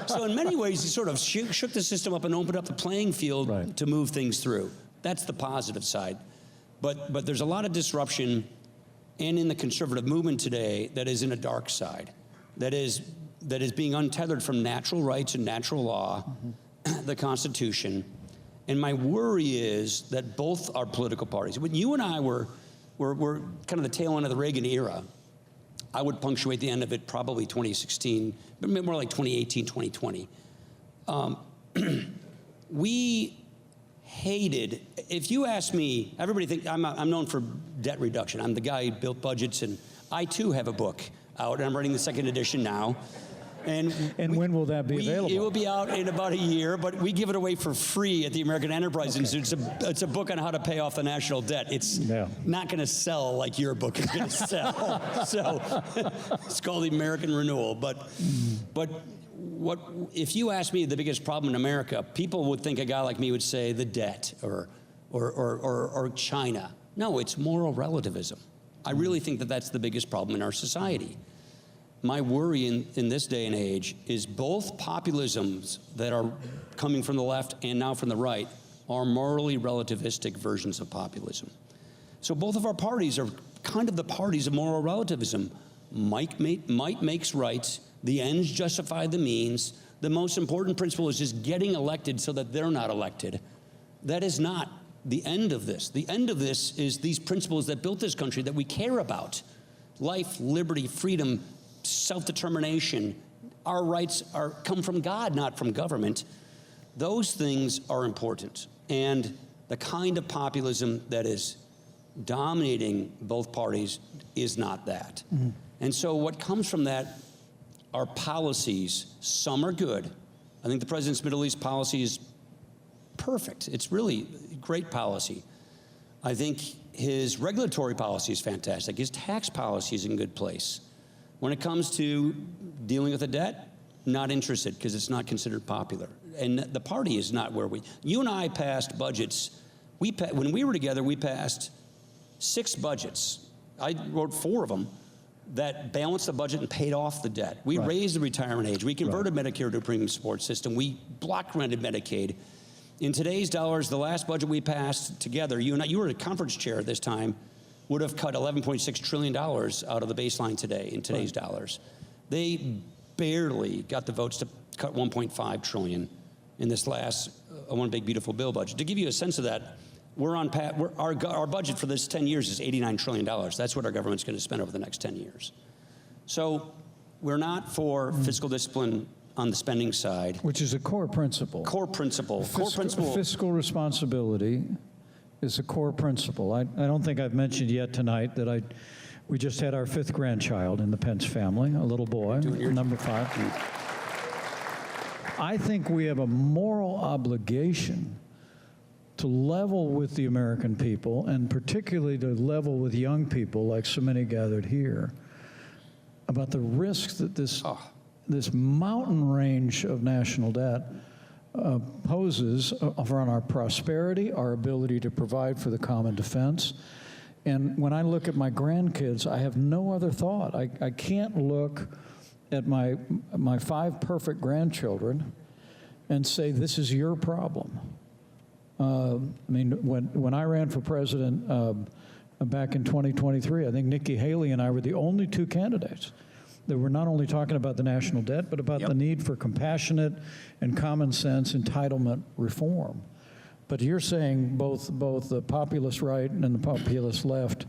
So in many ways, he sort of shook the system up and opened up the playing field to move things through. That's the positive side. But there's a lot of disruption, and in the conservative movement today, that is in a dark side. That is being untethered from natural rights and natural law, the Constitution. And my worry is that both our political parties, when you and I were kind of the tail end of the Reagan era, I would punctuate the end of it probably 2016, but more like 2018, 2020. We hated, if you ask me, everybody thinks I'm known for debt reduction. I'm the guy who built budgets, and I too have a book out, and I'm writing the 2nd edition now. And when will that be available? It will be out in about a year, but we give it away for free at the American Enterprise Institute. It's a book on how to pay off the national debt. It's not going to sell like your book is going to sell. So it's called the American Renewal. But what if you ask me the biggest problem in America, people would think a guy like me would say the debt or China. No, it's moral relativism. I really think that that's the biggest problem in our society. My worry in this day and age is both populisms that are coming from the left and now from the right are morally relativistic versions of populism. So both of our parties are kind of the parties of moral relativism. Might makes right, the ends justify the means. The most important principle is just getting elected so that they're not elected. That is not the end of this. The end of this is these principles that built this country that we care about. Life, liberty, freedom, self-determination. Our rights come from God, not from government. Those things are important. And the kind of populism that is dominating both parties is not that. And so what comes from that are policies. Some are good. I think the president's Middle East policy is perfect. It's really great policy. I think his regulatory policy is fantastic. His tax policy is in good place. When it comes to dealing with the debt, not interested because it's not considered popular. And the party is not where you and I passed budgets. When we were together, we passed 6 budgets. I wrote 4 of them that balanced the budget and paid off the debt. We raised the retirement age. We converted Medicare to a premium support system. We block granted Medicaid. In today's dollars, the last budget we passed together, you were a conference chair at this time, would have cut $11.6 trillion out of the baseline today in today's dollars. They barely got the votes to cut $1.5 trillion in this last One Big Beautiful Bill budget. To give you a sense of that, our budget for this 10 years is $89 trillion. That's what our government's going to spend over the next 10 years. So we're not for fiscal discipline on the spending side. Which is a core principle. Core principle. Fiscal responsibility is a core principle. I don't think I've mentioned yet tonight that we just had our 5th grandchild in the Pence family, a little boy, number 5. I think we have a moral obligation to level with the American people, and particularly to level with young people like so many gathered here, about the risks that this mountain range of national debt poses on our prosperity, our ability to provide for the common defense. And when I look at my grandkids, I have no other thought. I can't look at my 5 perfect grandchildren and say, this is your problem. I mean, when I ran for president back in 2023, I think Nikki Haley and I were the only 2 candidates that were not only talking about the national debt, but about the need for compassionate and common sense entitlement reform. But you're saying both the populist right and the populist left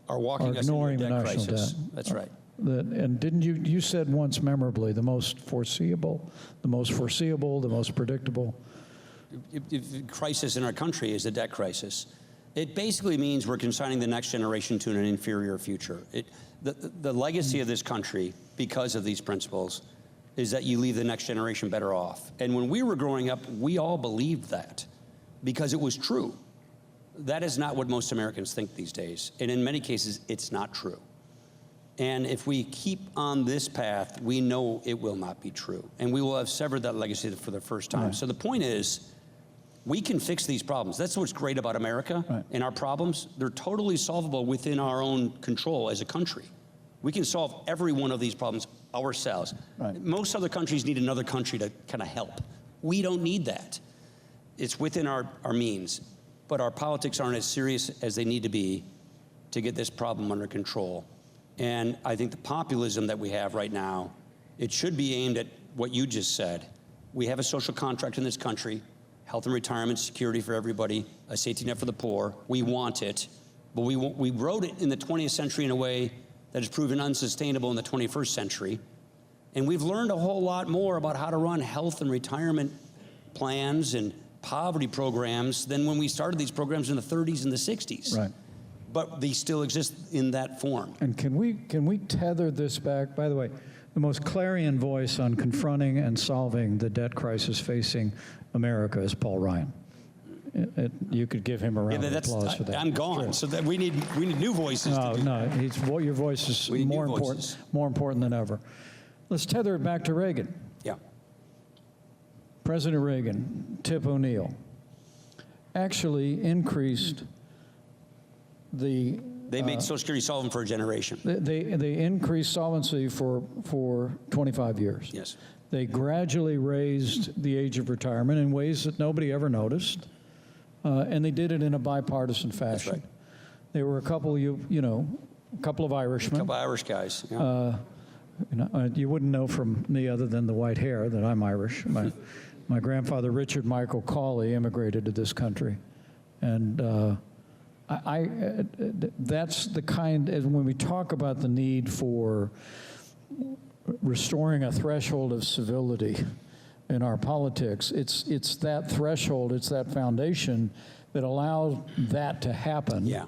are walking us ignoring into the a debt national crisis. debt. That's right. And didn't you said once memorably, the most foreseeable, the most predictable. The crisis in our country is the debt crisis. It basically means we're consigning the next generation to an inferior future. The legacy of this country, because of these principles, is that you leave the next generation better off. And when we were growing up, we all believed that because it was true. That is not what most Americans think these days. And in many cases, it's not true. And if we keep on this path, we know it will not be true. And we will have severed that legacy for the first time. Right. So the point is, we can fix these problems. That's what's great about America. Right. And our problems, they're totally solvable within our own control as a country. We can solve every one of these problems ourselves. Right. Most other countries need another country to kind of help. We don't need that. It's within our means. But our politics aren't as serious as they need to be to get this problem under control. And I think the populism that we have right now, it should be aimed at what you just said. We have a social contract in this country, health and retirement, security for everybody, a safety net for the poor. We want it, but we wrote it in the 20th century in a way that has proven unsustainable in the 21st century. And we've learned a whole lot more about how to run health and retirement plans and poverty programs than when we started these programs in the 30s and the 60s. Right. But they still exist in that form. And can we tether this back? By the way, the most clarion voice on confronting and solving the debt crisis facing America is Paul Ryan. You could give him a round of applause for that. I'm gone, sure. So that we need new voices. Your voice is more important than ever. Let's tether it back to Reagan. Yeah. President Reagan, Tip O'Neill, actually increased They made Social Security solvent for a generation. They increased solvency for 25 years. Yes. They gradually raised the age of retirement in ways that nobody ever noticed, and they did it in a bipartisan fashion. That's right. There were a couple, a couple of Irishmen. A couple of Irish guys. Yeah. You wouldn't know from me other than the white hair that I'm Irish. My grandfather, Richard Michael Cawley, immigrated to this country, and that's the kind, when we talk about the need for restoring a threshold of civility in our politics, it's that threshold, it's that foundation that allowed that to happen. Yeah.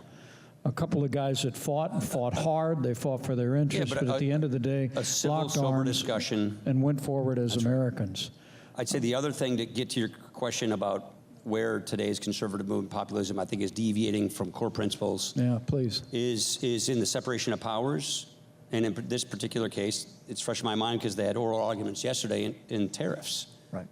A couple of guys that fought hard, they fought for their interests, but at the end of the day, locked arms discussion and went forward as Americans. Right. I'd say the other thing, to get to your question about where today's conservative movement populism, I think, is deviating from core principles. Yeah, please. Is in the separation of powers. And in this particular case, it's fresh in my mind because they had oral arguments yesterday in tariffs. Right.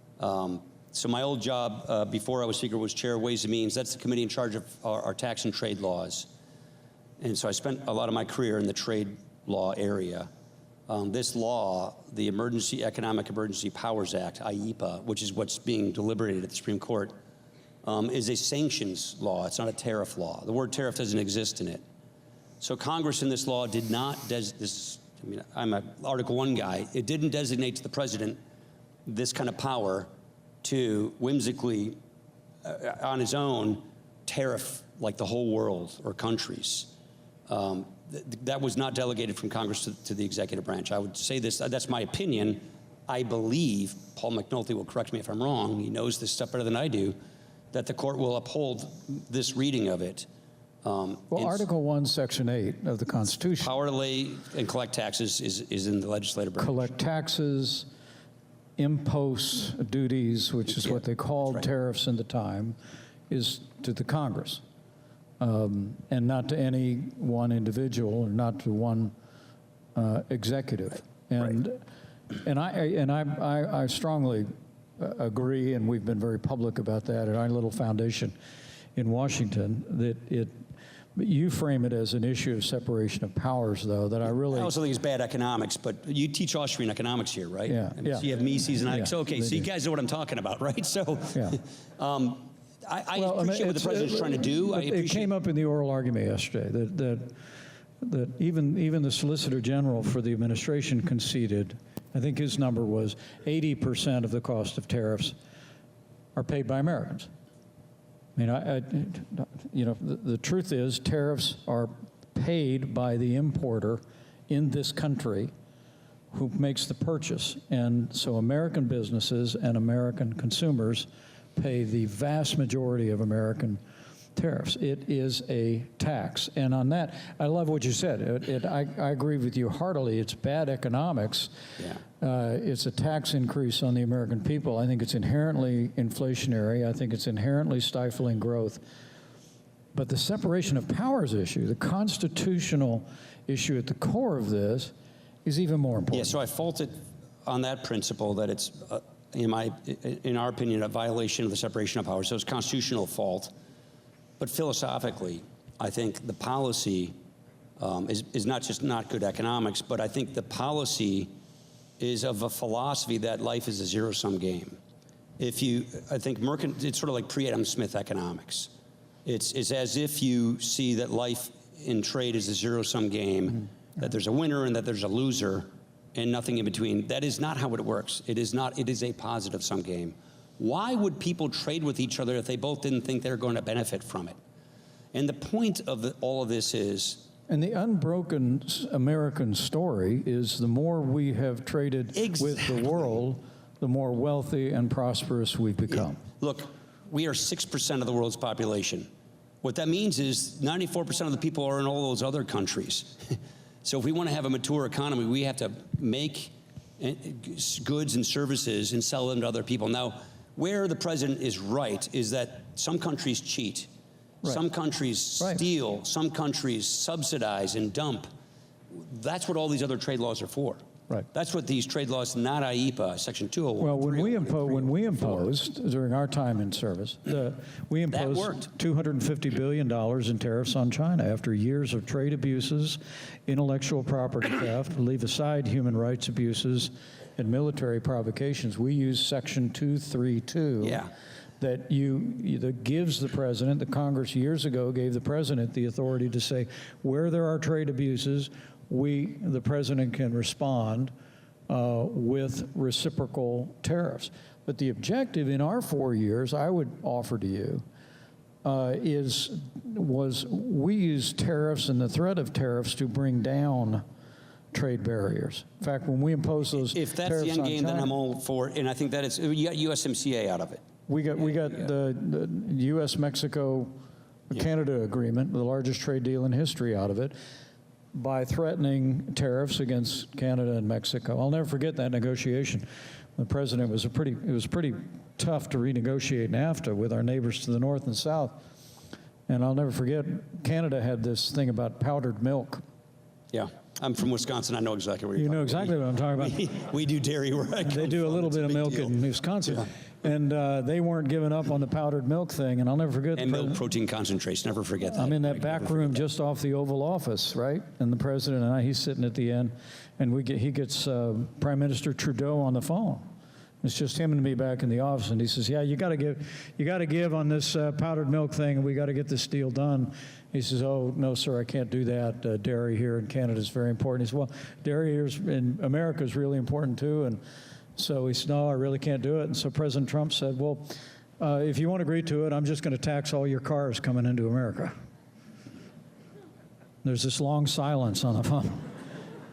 So my old job before I was Speaker was Chair of Ways and Means. That's the committee in charge of our tax and trade laws. And so I spent a lot of my career in the trade law area. This law, the Economic Emergency Powers Act, IEPA, which is what's being deliberated at the Supreme Court, is a sanctions law. It's not a tariff law. The word tariff doesn't exist in it. So Congress in this law did not, I'm an Article 1 guy, it didn't designate to the president this kind of power to whimsically, on his own, tariff like the whole world or countries. That was not delegated from Congress to the executive branch. I would say this, that's my opinion. I believe, Paul McNulty will correct me if I'm wrong, he knows this stuff better than I do, that the court will uphold this reading of it. Article 1, Section 8 of the Constitution. Power to lay and collect taxes is in the legislative branch. Collect taxes, imposts, duties, which is what they called tariffs in the time, is to the Congress. And not to any one individual or not to one executive. And And I strongly agree, and we've been very public about that at our little foundation in Washington, that you frame it as an issue of separation of powers, though, that I also think it's bad economics, but you teach Austrian economics here, right? Yeah. I mean, so you have Mises and Yeah, so, okay, so you guys know what I'm talking about, right? So, Yeah. I appreciate what the president's trying to do. It came up in the oral argument yesterday that even the Solicitor General for the administration conceded, I think his number was 80% of the cost of tariffs are paid by Americans. I mean, the truth is tariffs are paid by the importer in this country who makes the purchase. And so American businesses and American consumers pay the vast majority of American tariffs. It is a tax. And on that, I love what you said. I agree with you heartily. It's bad economics. Yeah. It's a tax increase on the American people. I think it's inherently inflationary. I think it's inherently stifling growth. But the separation of powers issue, the constitutional issue at the core of this, is even more important. Yeah, so I fault it on that principle that it's, in our opinion, a violation of the separation of powers. So it's constitutional fault. But philosophically, I think the policy is not just not good economics, but I think the policy is of a philosophy that life is a zero-sum game. I think it's sort of like pre-Adam Smith economics. It's as if you see that life in trade is a zero-sum game, that there's a winner and that there's a loser, and nothing in between. That is not how it works. It is not. It is a positive-sum game. Why would people trade with each other if they both didn't think they were going to benefit from it? And the point of all of this is... And the unbroken American story is the more we have traded with the world, the more wealthy and prosperous we've become. Yeah. Look, we are 6% of the world's population. What that means is 94% of the people are in all those other countries. So if we want to have a mature economy, we have to make goods and services and sell them to other people. Now, where the president is right is that some countries cheat. Right. Some countries steal. Some countries subsidize and dump. That's what all these other trade laws are for. Right. That's what these trade laws, not IEPA, Section 201. Well, when we imposed during our time in service, we imposed $250 billion in tariffs on China after years of trade abuses, intellectual property theft, leave aside human rights abuses, and military provocations. We use Section 232. Yeah. That gives the president, the Congress years ago gave the president the authority to say where there are trade abuses, the president can respond with reciprocal tariffs. But the objective in our 4 years, I would offer to you, was we use tariffs and the threat of tariffs to bring down trade barriers. In fact, when we impose those if that's tariffs the end game, on China, then I'm all for it. And I think that it's, you got USMCA out of it. We got the U.S.-Mexico-Canada agreement, the largest trade deal in history out of it, by threatening tariffs against Canada and Mexico. I'll never forget that negotiation. The president it was pretty tough to renegotiate NAFTA with our neighbors to the north and south. And I'll never forget, Canada had this thing about powdered milk. Yeah. I'm from Wisconsin. I know exactly what you're talking about. You know exactly what I'm talking about. We do dairy where I come They do a little bit of milk in Wisconsin. Yeah. And they weren't giving up on the powdered milk thing, and I'll never forget. And milk protein concentrates, never forget that. I'm in that back room just off the Oval Office, right? And the president and he's sitting at the end, and he gets Prime Minister Trudeau on the phone. It's just him and me back in the office, and he says, "Yeah, you got to give on this powdered milk thing, and we got to get this deal done." He says, "Oh no, sir, I can't do that. Dairy here in Canada is very important." He says, "Well, dairy here in America is really important too," and so he said, "No, I really can't do it." And so President Trump said, "Well, if you won't agree to it, I'm just going to tax all your cars coming into America." There's this long silence on the phone,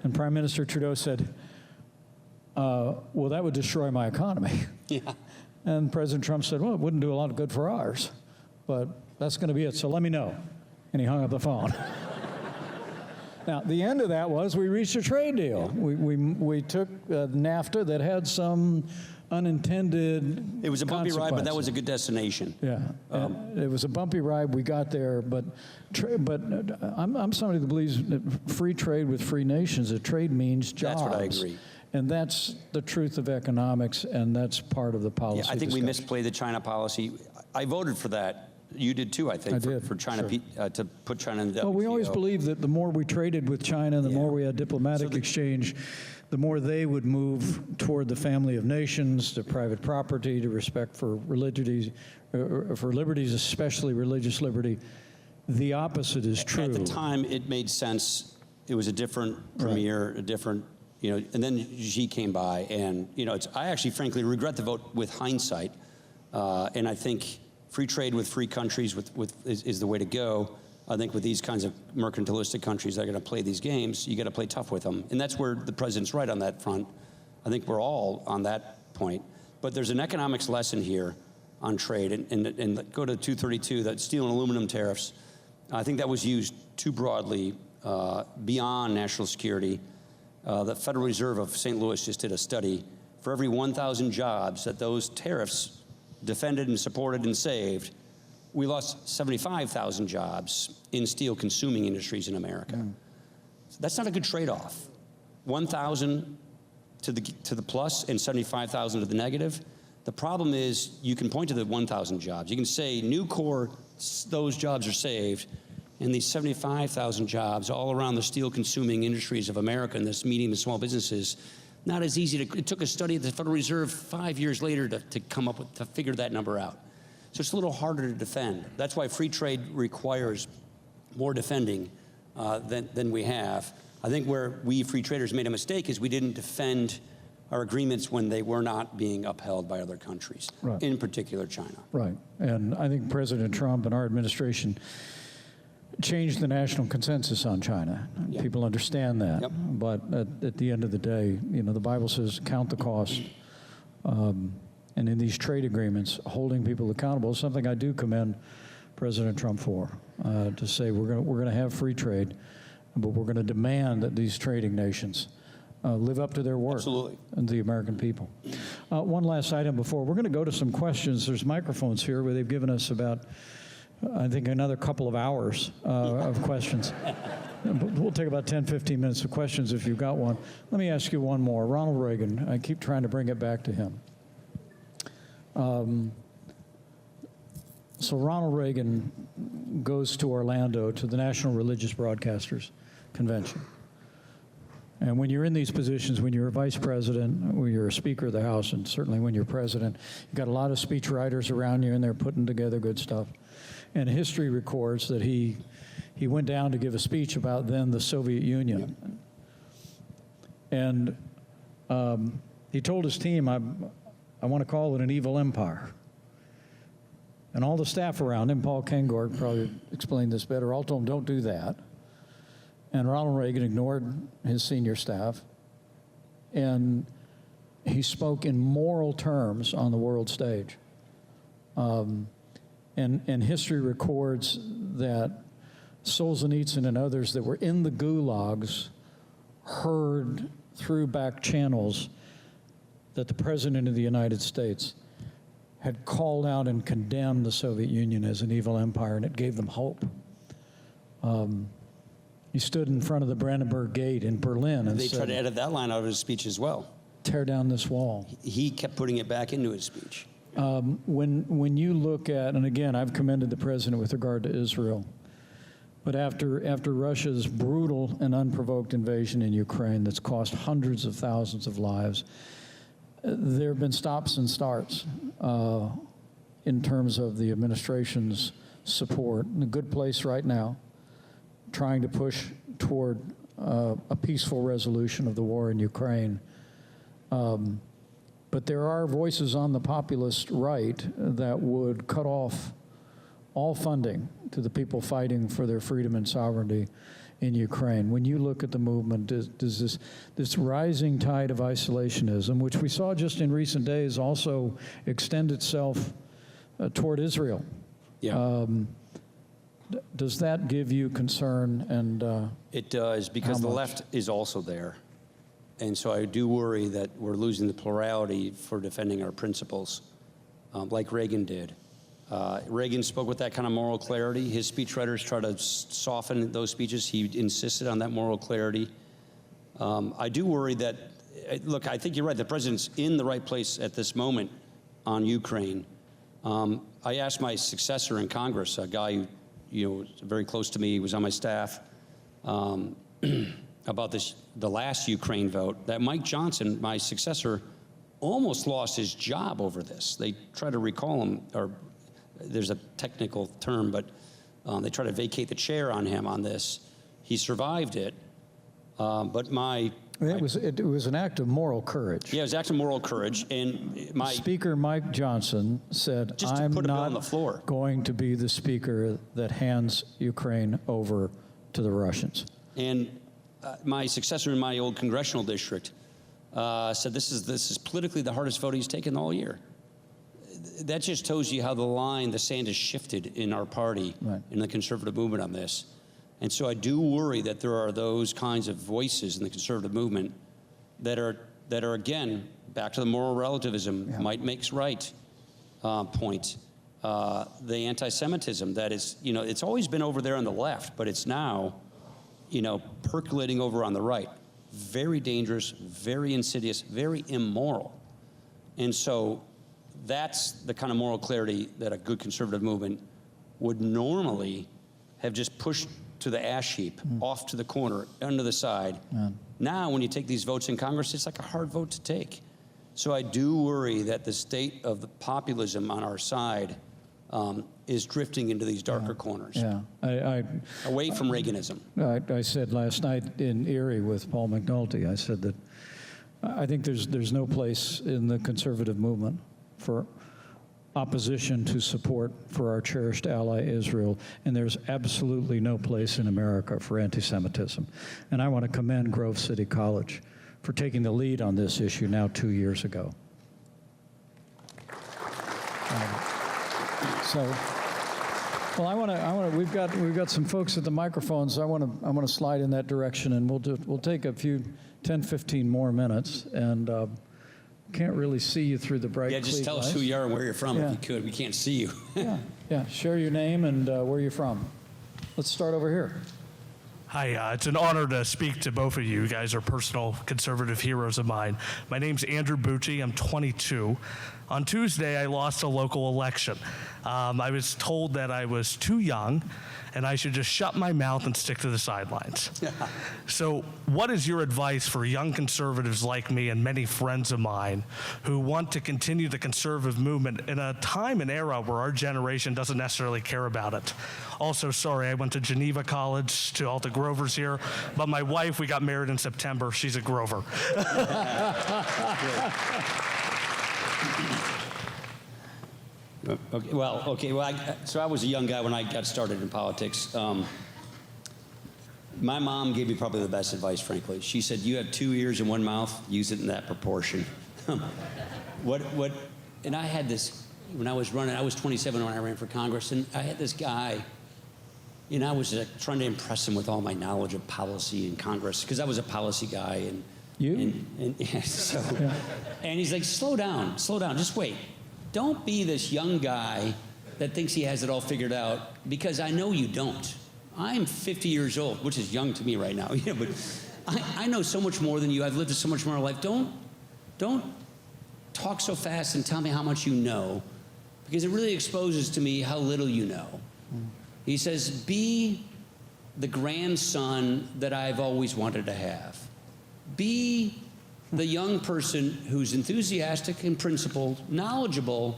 and Prime Minister Trudeau said, "Well, that would destroy my economy." Yeah. And President Trump said, "Well, it wouldn't do a lot of good for ours, but that's going to be it, so let me know." And he hung up the phone. Now, the end of that was we reached a trade deal. We took NAFTA that had some unintended It was a bumpy ride, but that was a good destination. Yeah, it was a bumpy ride. We got there, but I'm somebody that believes that free trade with free nations, that trade means jobs. That's what I agree. And that's the truth of economics, and that's part of the policy Yeah, I think we discussion. misplayed the China policy. I voted for that. You did too, I think, I did, for China sure. to put China in the WTO. Well, we always believed that the more we traded with China, the more we had diplomatic exchange, the more they would move toward the family of nations, to private property, to respect for liberties, especially religious liberty. The opposite is true. At the time, it made sense. It was a different premier, a different, and then Xi came by, and, I actually, frankly, regret the vote with hindsight, and I think free trade with free countries is the way to go. I think with these kinds of mercantilistic countries that are going to play these games, you got to play tough with them. And that's where the president's right on that front. I think we're all on that point. But there's an economics lesson here on trade. And go to 232, that steel and aluminum tariffs. I think that was used too broadly beyond national security. The Federal Reserve of St. Louis just did a study. For every 1,000 jobs that those tariffs defended and supported and saved, we lost 75,000 jobs in steel consuming industries in America. So that's not a good trade-off. 1,000 to the plus and 75,000 to the negative. The problem is you can point to the 1,000 jobs. You can say Nucor, those jobs are saved, and these 75,000 jobs all around the steel consuming industries of America and this medium and small businesses, not as easy to, it took a study at the Federal Reserve 5 years later to come up with, to figure that number out. So it's a little harder to defend. That's why free trade requires more defending than we have. I think where we free traders made a mistake is we didn't defend our agreements when they were not being upheld by other countries, in particular China. Right, and I think President Trump and our administration changed the national consensus on China. Yep. People understand that, but at the end of the day, the Bible says count the cost. And in these trade agreements, holding people accountable is something I do commend President Trump for, to say we're going to have free trade, but we're going to demand that these trading nations live up to their word. Absolutely. And the American people. One last item before. We're going to go to some questions. There's microphones here where they've given us about, I think, another couple of hours of questions. We'll take about 10, 15 minutes of questions if you've got one. Let me ask you one more. Ronald Reagan, I keep trying to bring it back to him. So Ronald Reagan goes to Orlando to the National Religious Broadcasters Convention. And when you're in these positions, when you're a vice president, when you're a speaker of the House, and certainly when you're president, you've got a lot of speech writers around you, and they're putting together good stuff. And history records that he went down to give a speech about then the Soviet Union. And he told his team, I want to call it an evil empire. And all the staff around him, Paul Kengor probably explained this better, all told him, don't do that. And Ronald Reagan ignored his senior staff. And he spoke in moral terms on the world stage. And history records that Solzhenitsyn and others that were in the gulags heard through back channels that the President of the United States had called out and condemned the Soviet Union as an evil empire, and it gave them hope. He stood in front of the Brandenburg Gate in Berlin and they said, tried to edit that line out of his speech as well. Tear down this wall. He kept putting it back into his speech. When you look at, and again, I've commended the President with regard to Israel, but after Russia's brutal and unprovoked invasion in Ukraine that's cost hundreds of thousands of lives, there have been stops and starts in terms of the administration's support. In a good place right now, trying to push toward a peaceful resolution of the war in Ukraine. But there are voices on the populist right that would cut off all funding to the people fighting for their freedom and sovereignty in Ukraine. When you look at the movement, does this rising tide of isolationism, which we saw just in recent days, also extend itself toward Israel? Yeah. Does that give you concern? And it does, because the left is also there. And so I do worry that we're losing the plurality for defending our principles, like Reagan did. Reagan spoke with that kind of moral clarity. His speechwriters try to soften those speeches. He insisted on that moral clarity. I do worry that look, I think you're right. The president's in the right place at this moment on Ukraine. I asked my successor in Congress, a guy who, was very close to me, he was on my staff, about the last Ukraine vote, that Mike Johnson, my successor, almost lost his job over this. They tried to recall him, or there's a technical term, but they tried to vacate the chair on him on this. He survived it, but it was an act of moral courage. Yeah, it was an act of moral courage, and Speaker Mike Johnson said, "I'm not going to be the speaker that hands Ukraine over to the Russians." And my successor in my old congressional district said, "This is politically the hardest vote he's taken all year." That just tells you how the sand has shifted in our party, in the conservative movement on this. And so I do worry that there are those kinds of voices in the conservative movement that are again, back to the moral relativism, might makes right point. The anti-Semitism that is, it's always been over there on the left, but it's now, percolating over on the right. Very dangerous, very insidious, very immoral. And so that's the kind of moral clarity that a good conservative movement would normally have just pushed to the ash heap, off to the corner, under the side. Now, when you take these votes in Congress, it's like a hard vote to take. So I do worry that the state of the populism on our side is drifting into these darker corners. Away from Reaganism. I said last night in Erie with Paul McNulty, I said that I think there's no place in the conservative movement for opposition to support for our cherished ally Israel, and there's absolutely no place in America for anti-Semitism. And I want to commend Grove City College for taking the lead on this issue now 2 years ago. We've got some folks at the microphones. I want to slide in that direction, and we'll take a few 10, 15 more minutes, and can't really see you through the bright Yeah, just tell lights. us who you are and where you're from if you could. We can't see you. Yeah. Share your name and where you're from. Let's start over here. Hi, it's an honor to speak to both of you. You guys are personal conservative heroes of mine. My name's Andrew Bucci. I'm 22. On Tuesday, I lost a local election. I was told that I was too young and I should just shut my mouth and stick to the sidelines. So what is your advice for young conservatives like me and many friends of mine who want to continue the conservative movement in a time and era where our generation doesn't necessarily care about it? Also, sorry, I went to Geneva College, to all the Grovers here, but my wife, we got married in September. She's a Grover. So I was a young guy when I got started in politics. My mom gave me probably the best advice, frankly. She said, "You have 2 ears and 1 mouth, use it in that proportion." And I had this, when I was running, I was 27 when I ran for Congress, and I had this guy, I was trying to impress him with all my knowledge of policy in Congress, because I was a policy guy. And he's like, slow down, just wait. Don't be this young guy that thinks he has it all figured out, because I know you don't. I'm 50 years old, which is young to me right now, but I know so much more than you. I've lived so much more life. Don't talk so fast and tell me how much you know, because it really exposes to me how little you know. He says, be the grandson that I've always wanted to have. Be the young person who's enthusiastic and principled, knowledgeable,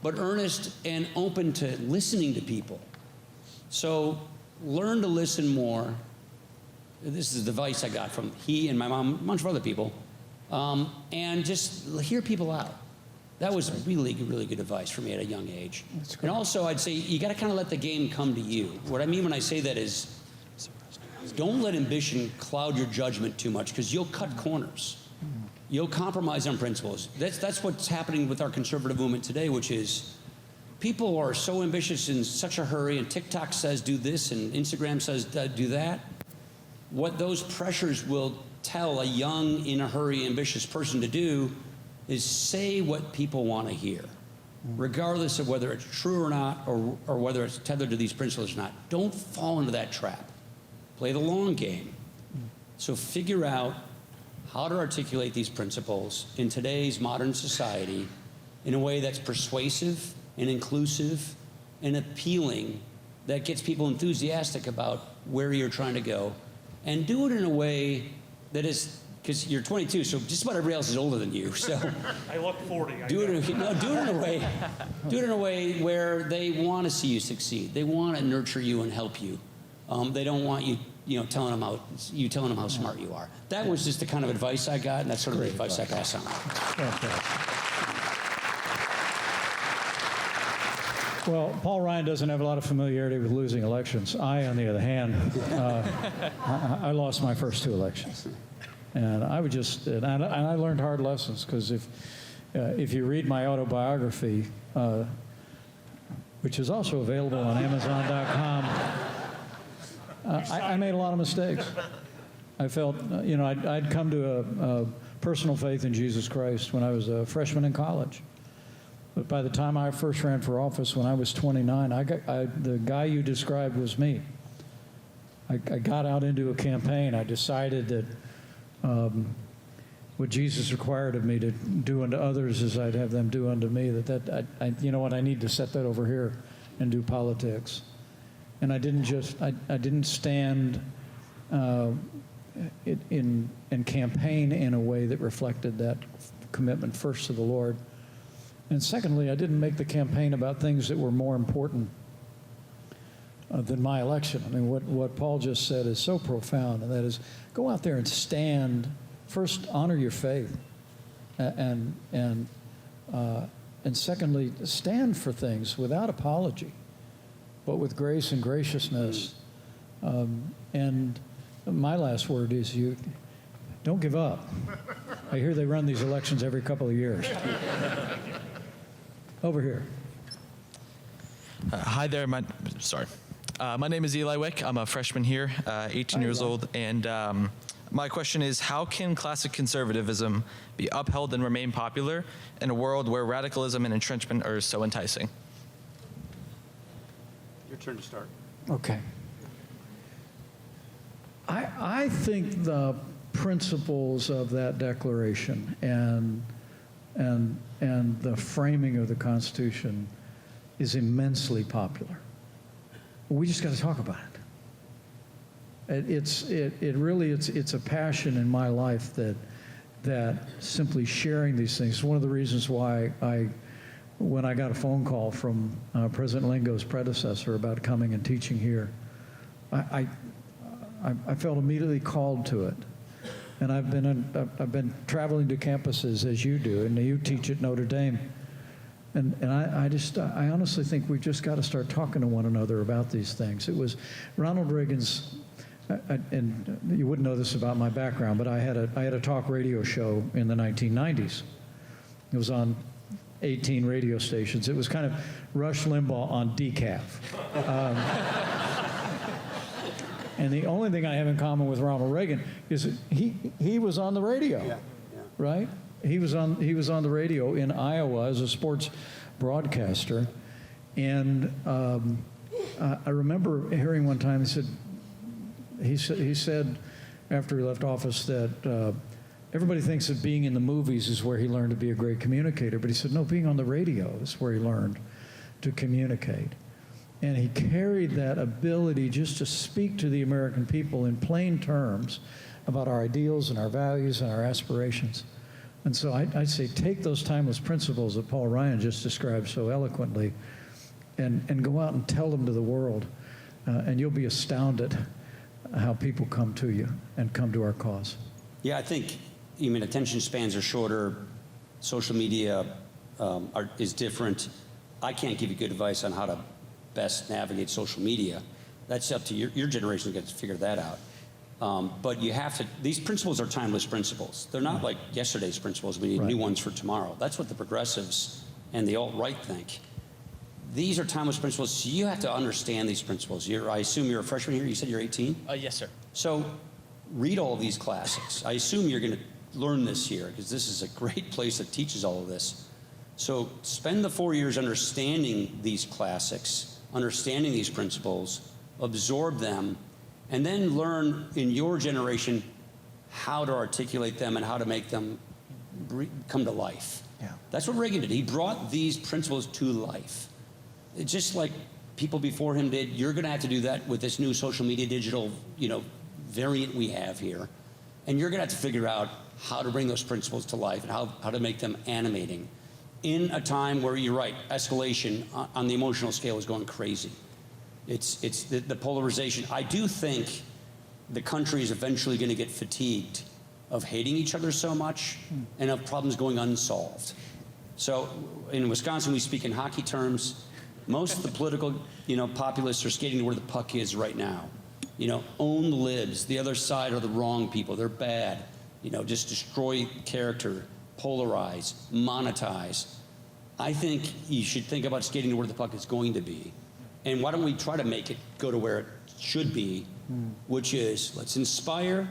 but earnest and open to listening to people. So learn to listen more. This is the advice I got from he and my mom, a bunch of other people, and just hear people out. That was really, really good advice for me at a young age. And also, I'd say you got to kind of let the game come to you. What I mean when I say that is, don't let ambition cloud your judgment too much, because you'll cut corners. You'll compromise on principles. That's what's happening with our conservative movement today, which is people are so ambitious in such a hurry, and TikTok says do this, and Instagram says do that. What those pressures will tell a young, in a hurry, ambitious person to do is say what people want to hear, regardless of whether it's true or not, or whether it's tethered to these principles or not. Don't fall into that trap. Play the long game. So figure out how to articulate these principles in today's modern society in a way that's persuasive and inclusive and appealing, that gets people enthusiastic about where you're trying to go, and do it in a way that is, because you're 22, so just about everybody else is older than you. So I look 40. do it in a way where they want to see you succeed. They want to nurture you and help you. They don't want you, telling them how smart you are. That was just the kind of advice I got, and that's sort of the advice I pass on. Well, Paul Ryan doesn't have a lot of familiarity with losing elections. I, on the other hand, I lost my first 2 elections. And I would just, and I learned hard lessons, because if you read my autobiography, which is also available on Amazon.com, I made a lot of mistakes. I felt, I'd come to a personal faith in Jesus Christ when I was a freshman in college. But by the time I first ran for office, when I was 29, the guy you described was me. I got out into a campaign. I decided that what Jesus required of me to do unto others as I'd have them do unto me, I need to set that over here and do politics. And I didn't stand in campaign in a way that reflected that commitment, first to the Lord. And secondly, I didn't make the campaign about things that were more important than my election. I mean, what Paul just said is so profound, and that is, go out there and stand. First, honor your faith, and secondly, stand for things without apology, but with grace and graciousness. And my last word is, you don't give up. I hear they run these elections every couple of years. Over here. Hi there. My name is Eli Wick. I'm a freshman here, 18 years old, and my question is, how can classic conservatism be upheld and remain popular in a world where radicalism and entrenchment are so enticing? Your turn to start. Okay. I think the principles of that declaration and the framing of the Constitution is immensely popular. We just got to talk about it. It's a passion in my life that simply sharing these things is one of the reasons why when I got a phone call from President Lingo's predecessor about coming and teaching here, I felt immediately called to it. And I've been traveling to campuses as you do, and you teach at Notre Dame. And I honestly think we've just got to start talking to one another about these things. It was Ronald Reagan's, and you wouldn't know this about my background, but I had a talk radio show in the 1990s. It was on 18 radio stations. It was kind of Rush Limbaugh on decaf. And the only thing I have in common with Ronald Reagan is that he was on the radio, right? He was on the radio in Iowa as a sports broadcaster, and I remember hearing one time he said after he left office that everybody thinks that being in the movies is where he learned to be a great communicator, but he said no, being on the radio is where he learned to communicate. And he carried that ability just to speak to the American people in plain terms about our ideals and our values and our aspirations. And so I'd say take those timeless principles that Paul Ryan just described so eloquently and go out and tell them to the world. And you'll be astounded how people come to you and come to our cause. Yeah, I think, attention spans are shorter. Social media is different. I can't give you good advice on how to best navigate social media. That's up to your generation to get to figure that out. But you have to, these principles are timeless principles. They're not like yesterday's principles. We need new ones for tomorrow. That's what the progressives and the alt-right think. These are timeless principles, so you have to understand these principles. I assume you're a freshman here. You said you're 18? Yes, sir. So read all of these classics. I assume you're going to learn this here, because this is a great place that teaches all of this. So spend the 4 years understanding these classics, understanding these principles, absorb them, and then learn in your generation how to articulate them and how to make them come to life. Yeah. That's what Reagan did. He brought these principles to life. It's just like people before him did. You're going to have to do that with this new social media digital, variant we have here. And you're going to have to figure out how to bring those principles to life and how to make them animating in a time where, you're right, escalation on the emotional scale is going crazy. It's the polarization. I do think the country is eventually going to get fatigued of hating each other so much and of problems going unsolved. So in Wisconsin, we speak in hockey terms. Most of the political, populists are skating to where the puck is right now. Own the libs. The other side are the wrong people. They're bad. Just destroy character, polarize, monetize. I think you should think about skating to where the puck is going to be. And why don't we try to make it go to where it should be, which is, let's inspire,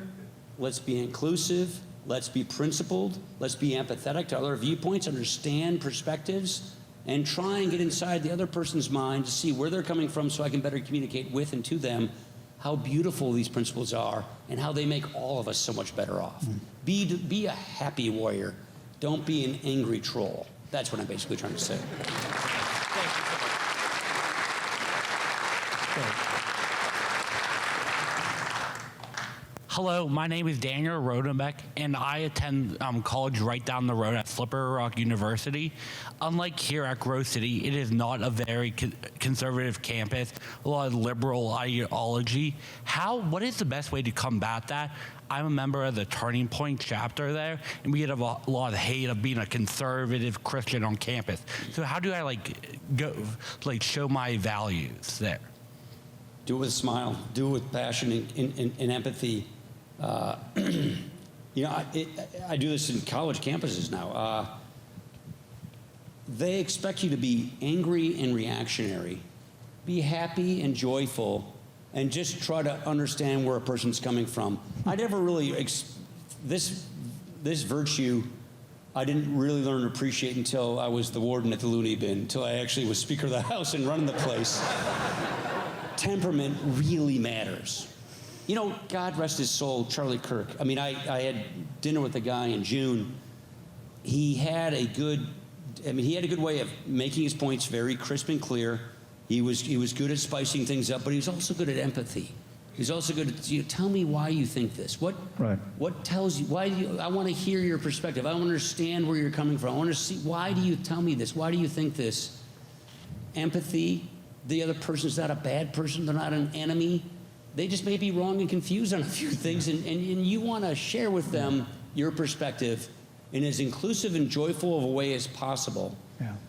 let's be inclusive, let's be principled, let's be empathetic to other viewpoints, understand perspectives, and try and get inside the other person's mind to see where they're coming from so I can better communicate with and to them how beautiful these principles are and how they make all of us so much better off. Be a happy warrior. Don't be an angry troll. That's what I'm basically trying to say. Hello, my name is Daniel Rodenbeck, and I attend college right down the road at Slippery Rock University. Unlike here at Grove City, it is not a very conservative campus, a lot of liberal ideology. What is the best way to combat that? I'm a member of the Turning Point chapter there, and we get a lot of hate of being a conservative Christian on campus. So how do I show my values there? Do it with a smile. Do it with passion and empathy. I do this in college campuses now. They expect you to be angry and reactionary, be happy and joyful, and just try to understand where a person's coming from. I never really, this virtue, I didn't really learn to appreciate until I was the warden at the Looney Bin, until I actually was Speaker of the House and running the place. Temperament really matters. God rest his soul, Charlie Kirk. I mean, I had dinner with a guy in June. He had a good way of making his points very crisp and clear. He was good at spicing things up, but he was also good at empathy. He's also good at, tell me why you think this. What tells you, I want to hear your perspective. I want to understand where you're coming from. I want to see, why do you tell me this? Why do you think this? Empathy. The other person's not a bad person. They're not an enemy. They just may be wrong and confused on a few things, and you want to share with them your perspective in as inclusive and joyful of a way as possible,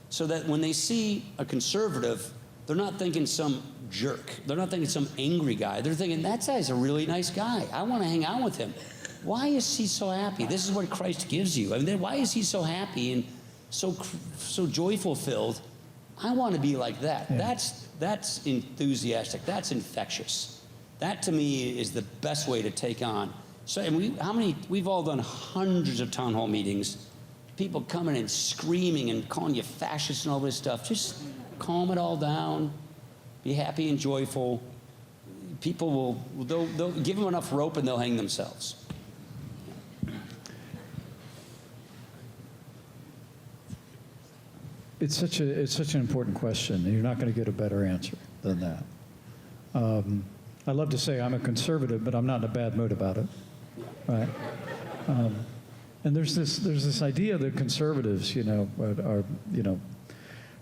so that when they see a conservative, they're not thinking some jerk. They're not thinking some angry guy. They're thinking, that guy's a really nice guy. I want to hang out with him. Why is he so happy? This is what Christ gives you. I mean, why is he so happy and so joyful filled? I want to be like that. Yeah. That's enthusiastic. That's infectious. That to me is the best way to take on. So, and we've all done hundreds of town hall meetings. People coming and screaming and calling you fascist and all this stuff. Just calm it all down. Be happy and joyful. People they'll give them enough rope and they'll hang themselves. It's such an important question, and you're not going to get a better answer than that. I love to say I'm a conservative, but I'm not in a bad mood about it, right? And there's this idea that conservatives, are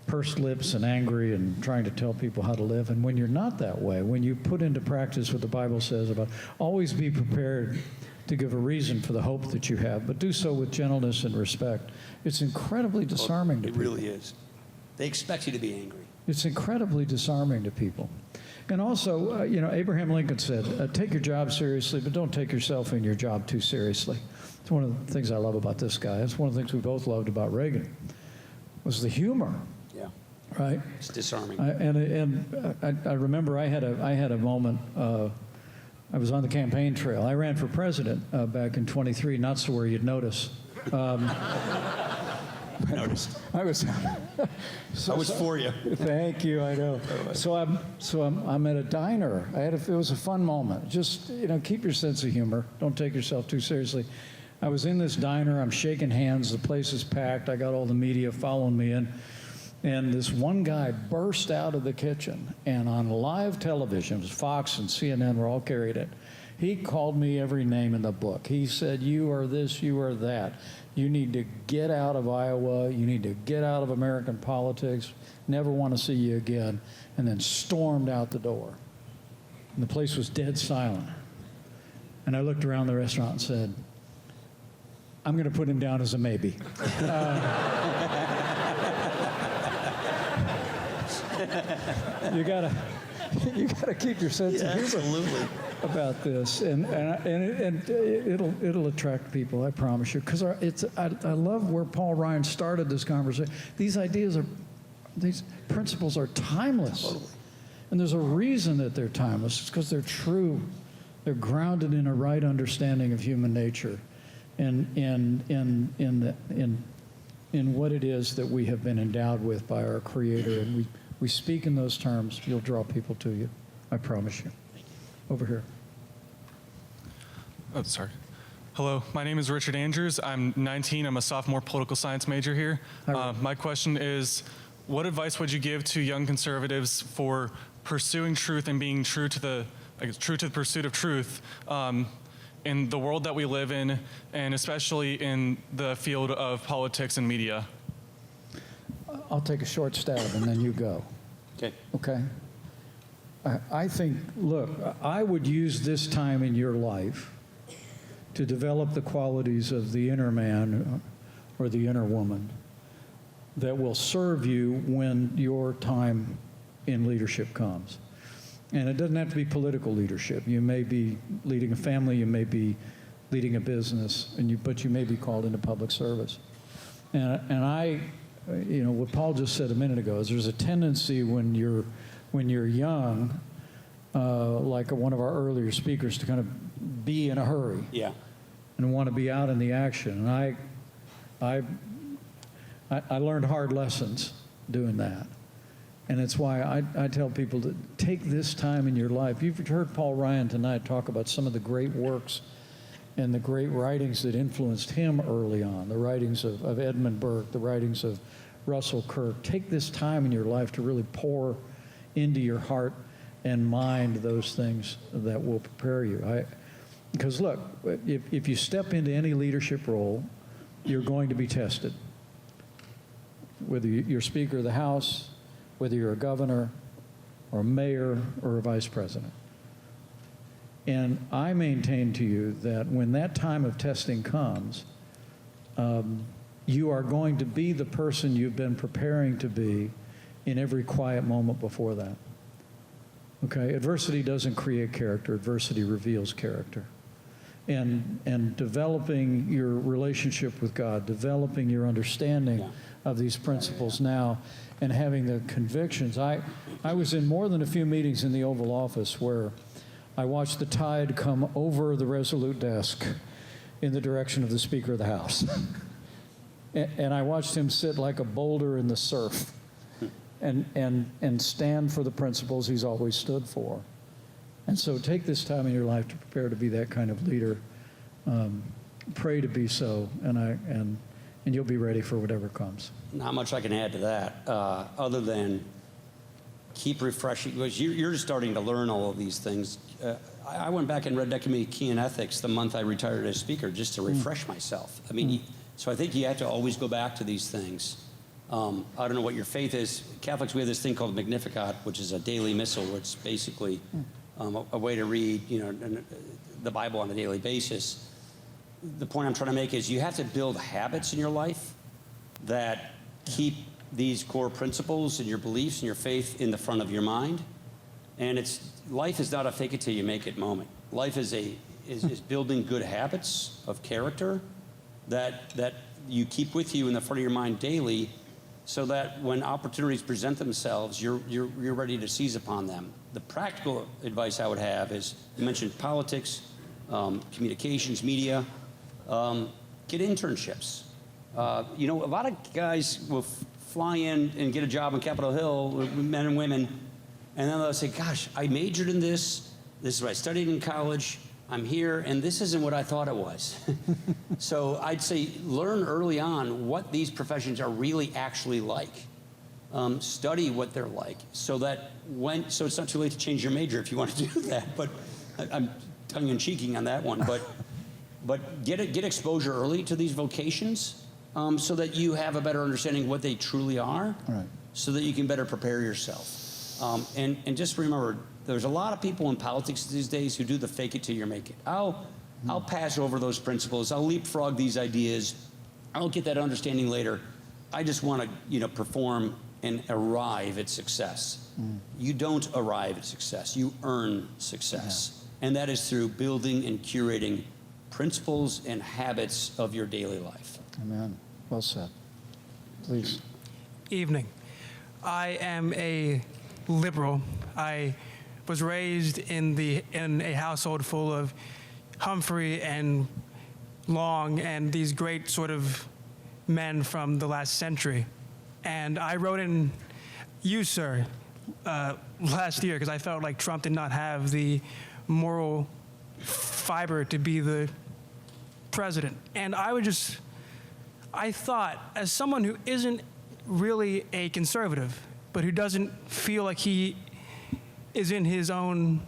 pursed lips and angry and trying to tell people how to live. And when you're not that way, when you put into practice what the Bible says about always be prepared to give a reason for the hope that you have, but do so with gentleness and respect, it's incredibly disarming to people. It really is. They expect you to be angry. It's incredibly disarming to people. And also, Abraham Lincoln said, take your job seriously, but don't take yourself and your job too seriously. It's one of the things I love about this guy. It's one of the things we both loved about Reagan, was the humor. Yeah. Right? It's disarming. I remember I had a moment, I was on the campaign trail. I ran for president back in 23, not so where you'd notice. noticed. I was. I was for you. Thank you. I know. So I'm at a diner. It was a fun moment. Just keep your sense of humor. Don't take yourself too seriously. I was in this diner. I'm shaking hands. The place is packed. I got all the media following me in, and this one guy burst out of the kitchen, and on live television, it was Fox and CNN were all carried it. He called me every name in the book. He said, "You are this, you are that. You need to get out of Iowa. You need to get out of American politics. Never want to see you again." And then stormed out the door. And the place was dead silent. And I looked around the restaurant and said, "I'm going to put him down as a maybe." You gotta keep your sense of humor. Absolutely. About this, and it'll attract people, I promise you. Because I love where Paul Ryan started this conversation. These principles are timeless, totally. And there's a reason that they're timeless. It's because they're true. They're grounded in a right understanding of human nature, and in what it is that we have been endowed with by our Creator. And we speak in those terms. You'll draw people to you, I promise you. Over here. Oh, sorry. Hello, my name is Richard Andrews. I'm 19. I'm a sophomore political science major here. My question is, what advice would you give to young conservatives for pursuing truth and being true to the pursuit of truth in the world that we live in, and especially in the field of politics and media? I'll take a short stab and then you go. Okay. Okay? I think, look, I would use this time in your life to develop the qualities of the inner man or the inner woman that will serve you when your time in leadership comes. And it doesn't have to be political leadership. You may be leading a family, you may be leading a business, but you may be called into public service. And I, what Paul just said a minute ago is there's a tendency when you're young, like one of our earlier speakers, to kind of be in a hurry. Yeah. And want to be out in the action. And I learned hard lessons doing that. And it's why I tell people to take this time in your life. You've heard Paul Ryan tonight talk about some of the great works and the great writings that influenced him early on, the writings of Edmund Burke, the writings of Russell Kirk. Take this time in your life to really pour into your heart and mind those things that will prepare you. Because look, if you step into any leadership role, you're going to be tested. Whether you're Speaker of the House, whether you're a governor or a mayor or a vice president. And I maintain to you that when that time of testing comes, you are going to be the person you've been preparing to be in every quiet moment before that. Okay, adversity doesn't create character, adversity reveals character. And developing your relationship with God, developing your understanding of these principles now, and having the convictions. I was in more than a few meetings in the Oval Office where I watched the tide come over the Resolute desk in the direction of the Speaker of the House. And I watched him sit like a boulder in the surf and stand for the principles he's always stood for. And so take this time in your life to prepare to be that kind of leader. Pray to be so, and you'll be ready for whatever comes. Not much I can add to that, other than keep refreshing, because you're just starting to learn all of these things. I went back and read Decade Key in Ethics the month I retired as speaker just to refresh myself. I mean, so I think you have to always go back to these things. I don't know what your faith is. Catholics, we have this thing called Magnificat, which is a daily missal, which is basically a way to read, the Bible on a daily basis. The point I'm trying to make is you have to build habits in your life that keep these core principles and your beliefs and your faith in the front of your mind. And life is not a fake it till you make it moment. Life is building good habits of character that you keep with you in the front of your mind daily, so that when opportunities present themselves, you're ready to seize upon them. The practical advice I would have is, you mentioned politics, communications, media, get internships. You know, a lot of guys will fly in and get a job on Capitol Hill, men and women, and then they'll say, gosh, I majored in this. This is what I studied in college. I'm here, and this isn't what I thought it was. So I'd say learn early on what these professions are really actually like. Study what they're like, so it's not too late to change your major if you want to do that. But I'm tongue-in-cheeking on that one. But get exposure early to these vocations, so that you have a better understanding of what they truly are, right, so that you can better prepare yourself. And just remember, there's a lot of people in politics these days who do the fake it till you make it. I'll pass over those principles. I'll leapfrog these ideas. I'll get that understanding later. I just want to, perform and arrive at success. You don't arrive at success. You earn success. Yeah. And that is through building and curating principles and habits of your daily life. Amen. Well said. Please. Evening. I am a liberal. I was raised in a household full of Humphrey and Long and these great sort of men from the last century. And I wrote in you, sir, last year because I felt like Trump did not have the moral fiber to be the president. And I thought, as someone who isn't really a conservative, but who doesn't feel like he is in his own,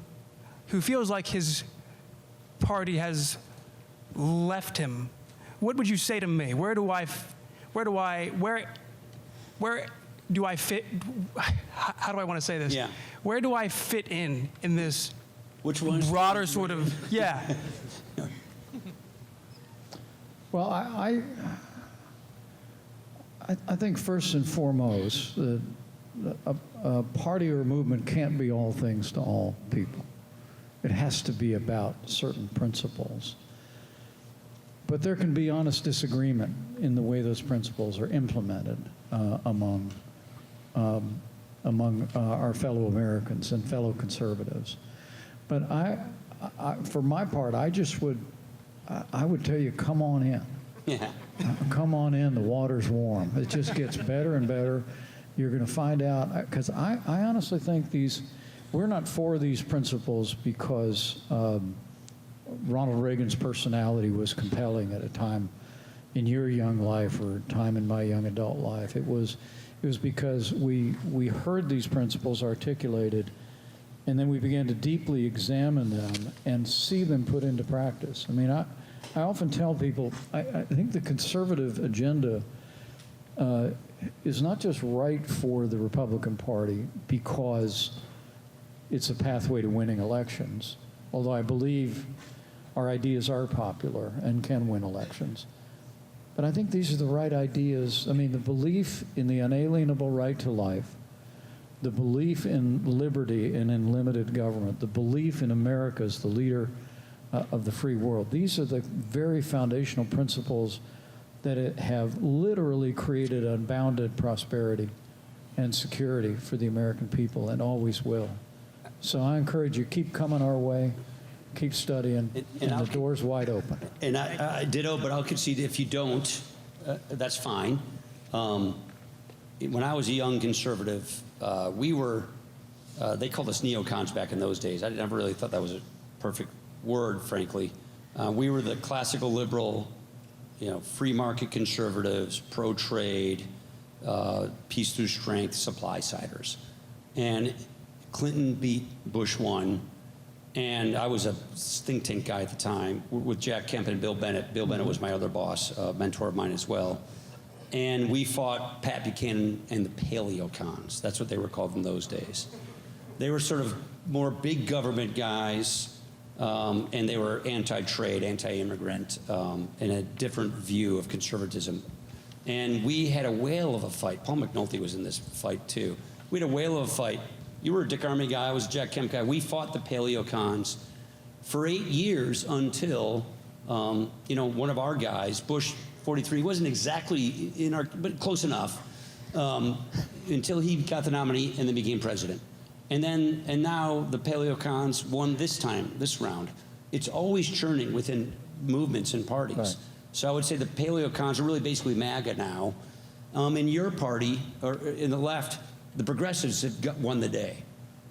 who feels like his party has left him, what would you say to me? Where do I fit? How do I want to say this? Yeah. Where do I fit in this broader sort of, yeah. Well, I think first and foremost, a party or a movement can't be all things to all people. It has to be about certain principles. But there can be honest disagreement in the way those principles are implemented among our fellow Americans and fellow conservatives. But for my part, I would tell you, come on in. Yeah. Come on in, the water's warm. It just gets better and better. You're going to find out, because I honestly think we're not for these principles because Ronald Reagan's personality was compelling at a time in your young life or time in my young adult life. It was because we heard these principles articulated, and then we began to deeply examine them and see them put into practice. I mean, I often tell people, I think the conservative agenda is not just right for the Republican Party because it's a pathway to winning elections, although I believe our ideas are popular and can win elections. But I think these are the right ideas. I mean, the belief in the unalienable right to life, the belief in liberty and in limited government, the belief in America as the leader of the free world. These are the very foundational principles that have literally created unbounded prosperity and security for the American people and always will. So I encourage you, keep coming our way, keep studying, and the door's wide open. And I ditto, but I'll concede if you don't, that's fine. When I was a young conservative, we were, they called us neocons back in those days. I never really thought that was a perfect word, frankly. We were the classical liberal, free market conservatives, pro-trade, peace through strength, supply-siders. And Clinton beat Bush 1, and I was a think tank guy at the time with Jack Kemp and Bill Bennett. Bill Bennett was my other boss, a mentor of mine as well. And we fought Pat Buchanan and the paleocons. That's what they were called in those days. They were sort of more big government guys, and they were anti-trade, anti-immigrant, and a different view of conservatism. And we had a whale of a fight. Paul McNulty was in this fight too. We had a whale of a fight. You were a Dick Armey guy, I was a Jack Kemp guy. We fought the paleocons for 8 years until, one of our guys, Bush 43, wasn't exactly in our, but close enough, until he got the nominee and then became president. And now the paleocons won this round. It's always churning within movements and parties. Right. So I would say the paleocons are really basically MAGA now. In your party, or in the left, the progressives have won the day.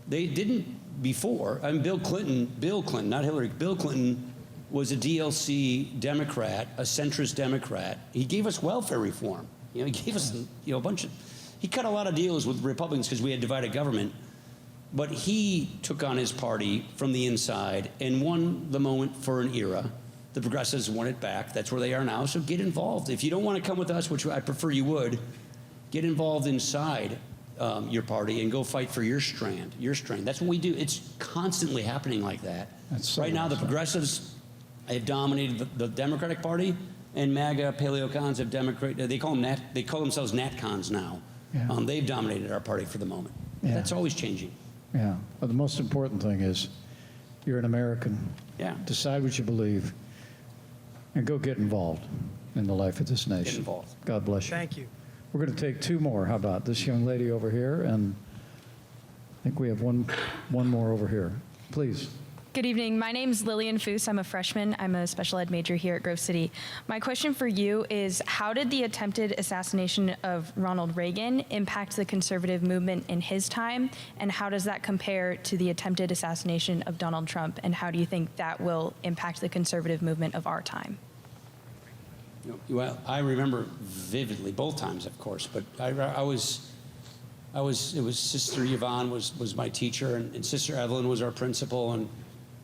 They didn't before. I mean, Bill Clinton, not Hillary, Bill Clinton was a DLC Democrat, a centrist Democrat. He gave us welfare reform. He gave us a bunch of, he cut a lot of deals with Republicans because we had divided government. But he took on his party from the inside and won the moment for an era. The progressives won it back. That's where they are now. So get involved. If you don't want to come with us, which I prefer you would, get involved inside your party and go fight for your strand. That's what we do. It's constantly happening like that. Right now, the progressives have dominated the Democratic Party, and MAGA paleocons have they call themselves NatCons now. Yeah. They've dominated our party for the moment. Yeah. That's always changing. Yeah. But the most important thing is you're an American. Yeah. Decide what you believe and go get involved in the life of this nation. Get involved. God bless you. Thank you. We're going to take two more. How about this young lady over here? And I think we have one more over here. Please. Good evening. My name's Lillian Foose. I'm a freshman. I'm a special ed major here at Grove City. My question for you is, how did the attempted assassination of Ronald Reagan impact the conservative movement in his time? And how does that compare to the attempted assassination of Donald Trump? And how do you think that will impact the conservative movement of our time? Well, I remember vividly both times, of course, but it was Sister Yvonne was my teacher, and Sister Evelyn was our principal, and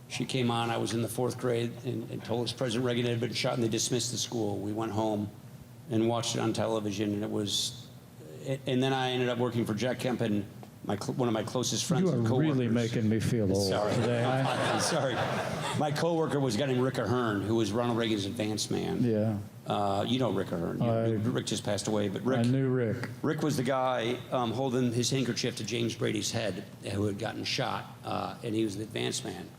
she came on. I was in the 4th grade and told us President Reagan had been shot, and they dismissed the school. We went home and watched it on television, and then I ended up working for Jack Kemp, and one of my closest friends You and are coworkers. really making me feel old today. I'm sorry. My coworker was a guy named Rick Ahern, who was Ronald Reagan's advance man. Yeah. You know Rick Ahern. Rick just passed away, but Rick. I knew Rick. Rick was the guy holding his handkerchief to James Brady's head, who had gotten shot, and he was the advance man.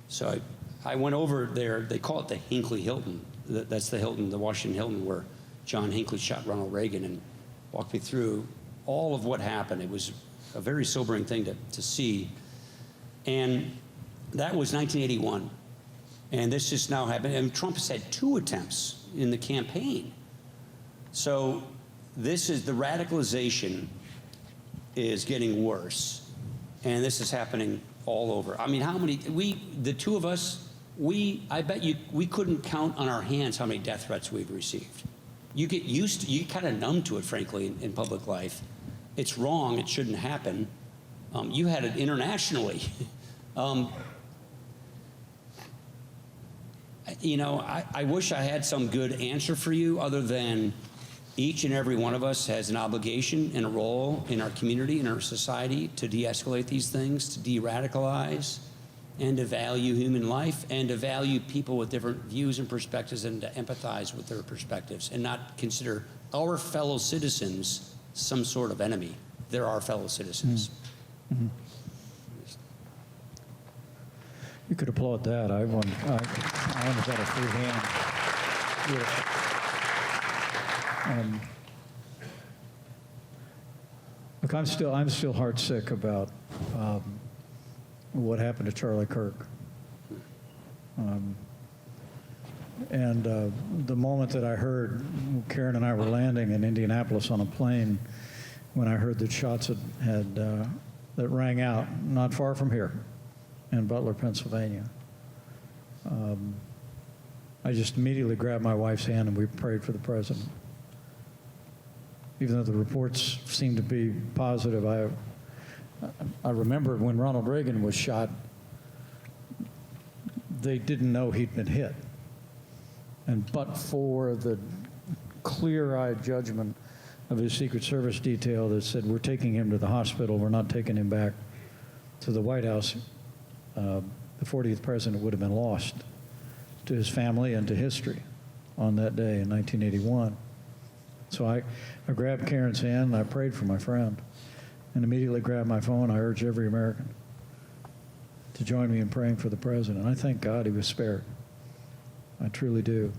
So I went over there. They call it the Hinckley Hilton. That's the Hilton, the Washington Hilton, where John Hinckley shot Ronald Reagan, and walked me through all of what happened. It was a very sobering thing to see. And that was 1981. And this just now happened. And Trump has had 2 attempts in the campaign. So this is, the radicalization is getting worse. And this is happening all over. I mean, how many, the two of us, I bet you, we couldn't count on our hands how many death threats we've received. You get used to, you kind of numb to it, frankly, in public life. It's wrong, it shouldn't happen. You had it internationally. I wish I had some good answer for you other than each and every one of us has an obligation and a role in our community, in our society, to de-escalate these things, to de-radicalize, and to value human life, and to value people with different views and perspectives, and to empathize with their perspectives, and not consider our fellow citizens some sort of enemy. They're our fellow citizens. Mm-hmm. You could applaud that. I almost got a free hand. Yeah. Look, I'm still heartsick about what happened to Charlie Kirk. The moment that I heard, Karen and I were landing in Indianapolis on a plane, when I heard that shots that rang out not far from here in Butler, Pennsylvania. I just immediately grabbed my wife's hand and we prayed for the president. Even though the reports seemed to be positive, I remember when Ronald Reagan was shot, they didn't know he'd been hit. But for the clear-eyed judgment of his Secret Service detail that said, we're taking him to the hospital, we're not taking him back to the White House, the 40th president would have been lost to his family and to history on that day in 1981. So I grabbed Karen's hand and I prayed for my friend and immediately grabbed my phone. I urge every American to join me in praying for the president. I thank God he was spared. I truly do.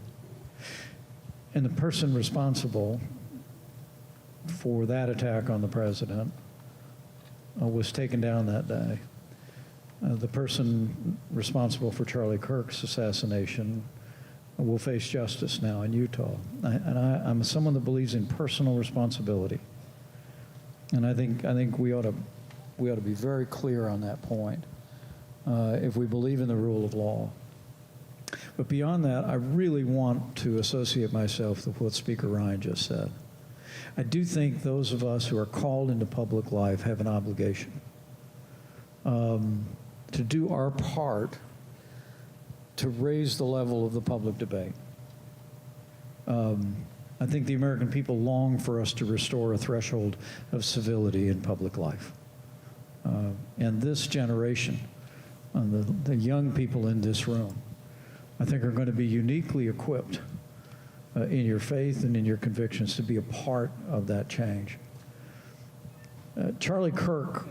And the person responsible for that attack on the president was taken down that day. The person responsible for Charlie Kirk's assassination will face justice now in Utah. I'm someone that believes in personal responsibility. And I think we ought to be very clear on that point if we believe in the rule of law. But beyond that, I really want to associate myself with what Speaker Ryan just said. I do think those of us who are called into public life have an obligation to do our part to raise the level of the public debate. I think the American people long for us to restore a threshold of civility in public life. And this generation, the young people in this room, I think are going to be uniquely equipped in your faith and in your convictions to be a part of that change. Charlie Kirk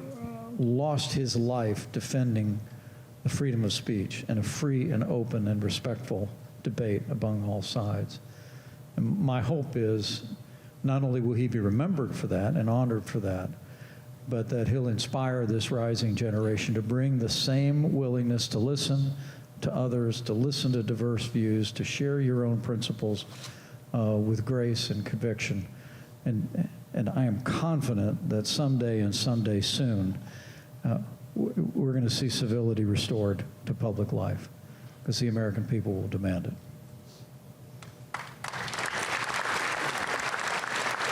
lost his life defending the freedom of speech and a free and open and respectful debate among all sides. And my hope is not only will he be remembered for that and honored for that, but that he'll inspire this rising generation to bring the same willingness to listen to others, to listen to diverse views, to share your own principles with grace and conviction. And I am confident that someday and someday soon, we're going to see civility restored to public life because the American people will demand it.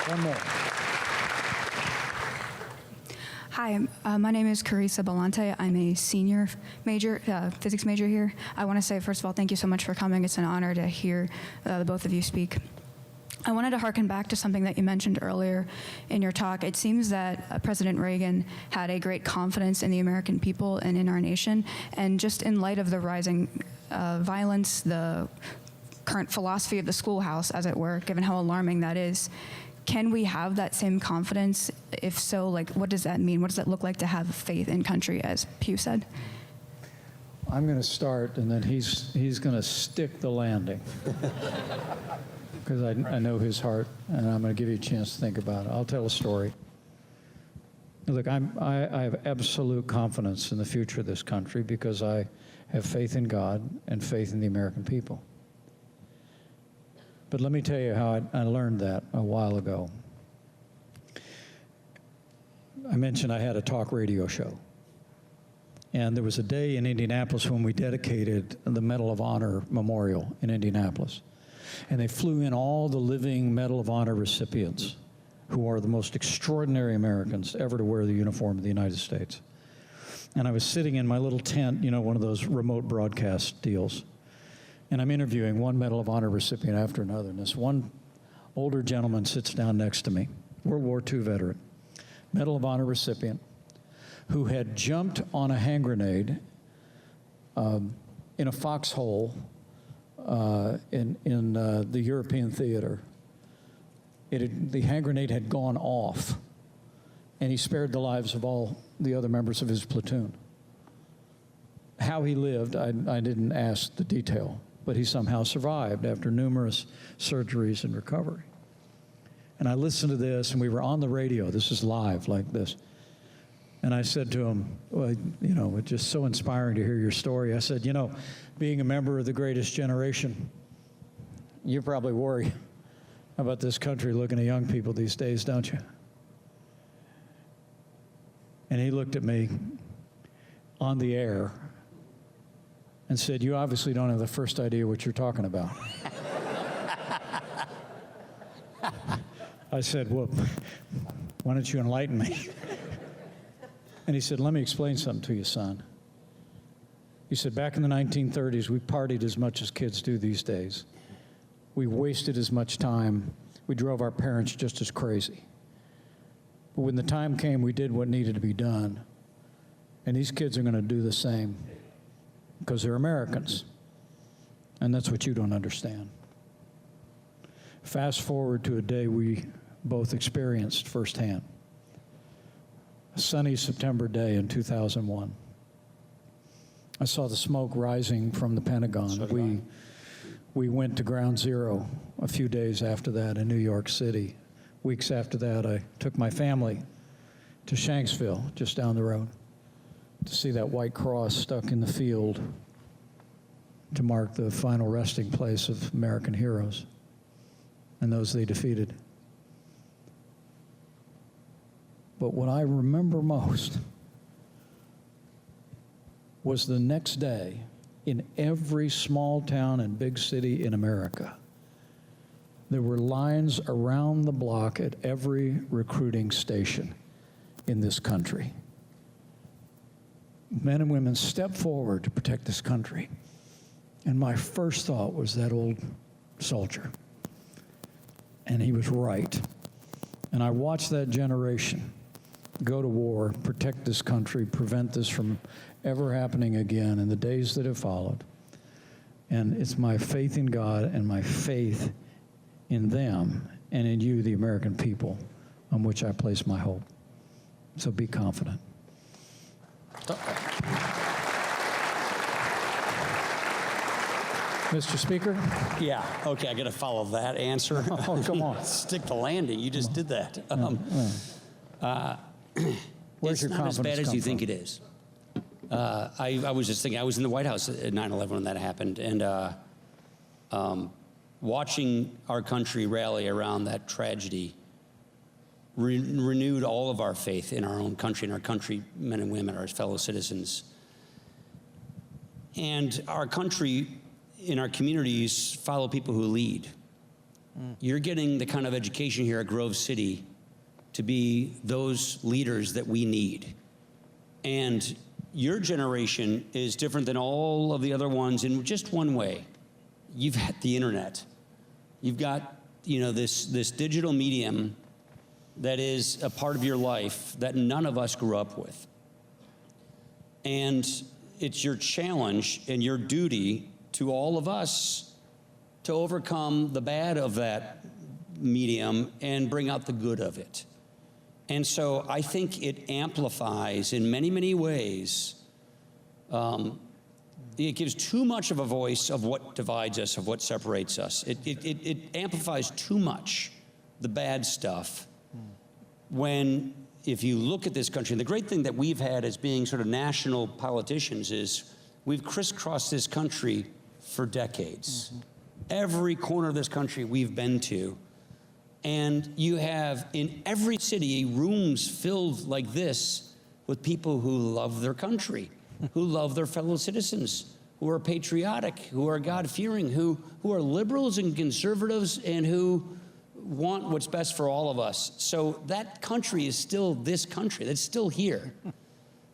One more. Hi, my name is Carissa Belante. I'm a senior major, physics major here. I want to say, first of all, thank you so much for coming. It's an honor to hear the both of you speak. I wanted to harken back to something that you mentioned earlier in your talk. It seems that President Reagan had a great confidence in the American people and in our nation. And just in light of the rising violence, the current philosophy of the schoolhouse, as it were, given how alarming that is, can we have that same confidence? If so, like, what does that mean? What does that look like to have faith in country, as Pew said? I'm going to start, and then he's going to stick the landing. Because I know his heart, and I'm going to give you a chance to think about it. I'll tell a story. Look, I have absolute confidence in the future of this country because I have faith in God and faith in the American people. But let me tell you how I learned that a while ago. I mentioned I had a talk radio show. And there was a day in Indianapolis when we dedicated the Medal of Honor Memorial in Indianapolis. And they flew in all the living Medal of Honor recipients who are the most extraordinary Americans ever to wear the uniform of the United States. And I was sitting in my little tent, you know, one of those remote broadcast deals. And I'm interviewing one Medal of Honor recipient after another. And this one older gentleman sits down next to me, World War II veteran, Medal of Honor recipient, who had jumped on a hand grenade in a foxhole in the European theater. The hand grenade had gone off, and he spared the lives of all the other members of his platoon. How he lived, I didn't ask the detail, but he somehow survived after numerous surgeries and recovery. And I listened to this, and we were on the radio. This is live like this. And I said to him, well, you know, it's just so inspiring to hear your story. I said, you know, being a member of the greatest generation, you probably worry about this country looking at young people these days, don't you? And he looked at me on the air and said, you obviously don't have the first idea what you're talking about. I said, well, why don't you enlighten me? And he said, let me explain something to you, son. He said, back in the 1930s, we partied as much as kids do these days. We wasted as much time. We drove our parents just as crazy. But when the time came, we did what needed to be done. And these kids are going to do the same because they're Americans. And that's what you don't understand. Fast forward to a day we both experienced firsthand. A sunny September day in 2001. I saw the smoke rising from the Pentagon. We went to Ground Zero a few days after that in New York City. Weeks after that, I took my family to Shanksville, just down the road, to see that white cross stuck in the field to mark the final resting place of American heroes and those they defeated. But what I remember most was the next day in every small town and big city in America, there were lines around the block at every recruiting station in this country. Men and women stepped forward to protect this country. And my first thought was that old soldier. And he was right. And I watched that generation go to war, protect this country, prevent this from ever happening again in the days that have followed. And it's my faith in God and my faith in them and in you, the American people, on which I place my hope. So be confident. Mr. Speaker? Yeah, okay, I got to follow that answer. Oh, come on. Stick the landing. You just did that. Where's it's your not as bad confidence as you come think it is. I was just thinking, I was in the White House at 9/11 when that happened, and watching our country rally around that tragedy renewed all of our faith in our own country, in our countrymen and women, our fellow citizens. And our country, in our communities, follow people who lead. You're getting the kind of education here at Grove City to be those leaders that we need. And your generation is different than all of the other ones in just one way. You've had the internet. You've got, this digital medium that is a part of your life that none of us grew up with. And it's your challenge and your duty to all of us to overcome the bad of that medium and bring out the good of it. And so I think it amplifies in many, many ways. It gives too much of a voice of what divides us, of what separates us. It amplifies too much the bad stuff. When, if you look at this country, and the great thing that we've had as being sort of national politicians is we've crisscrossed this country for decades. Every corner of this country we've been to. And you have in every city rooms filled like this with people who love their country, who love their fellow citizens, who are patriotic, who are God-fearing, who are liberals and conservatives, and who want what's best for all of us. So that country is still this country. That's still here.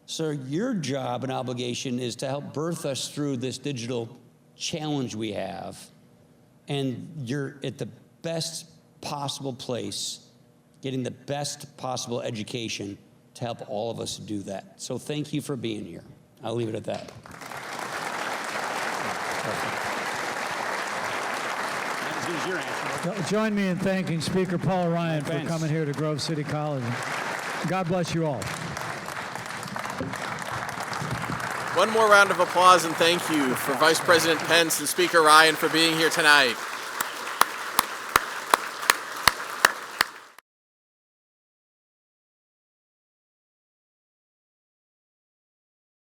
So your job and obligation is to help birth us through this digital challenge we have. And you're at the best possible place, getting the best possible education to help all of us do that. So thank you for being here. I'll leave it at that. Your answer. Join me in thanking Speaker Paul Ryan for coming here to Grove City College. God bless you all. One more round of applause and thank you for Vice President Pence and Speaker Ryan for being here tonight.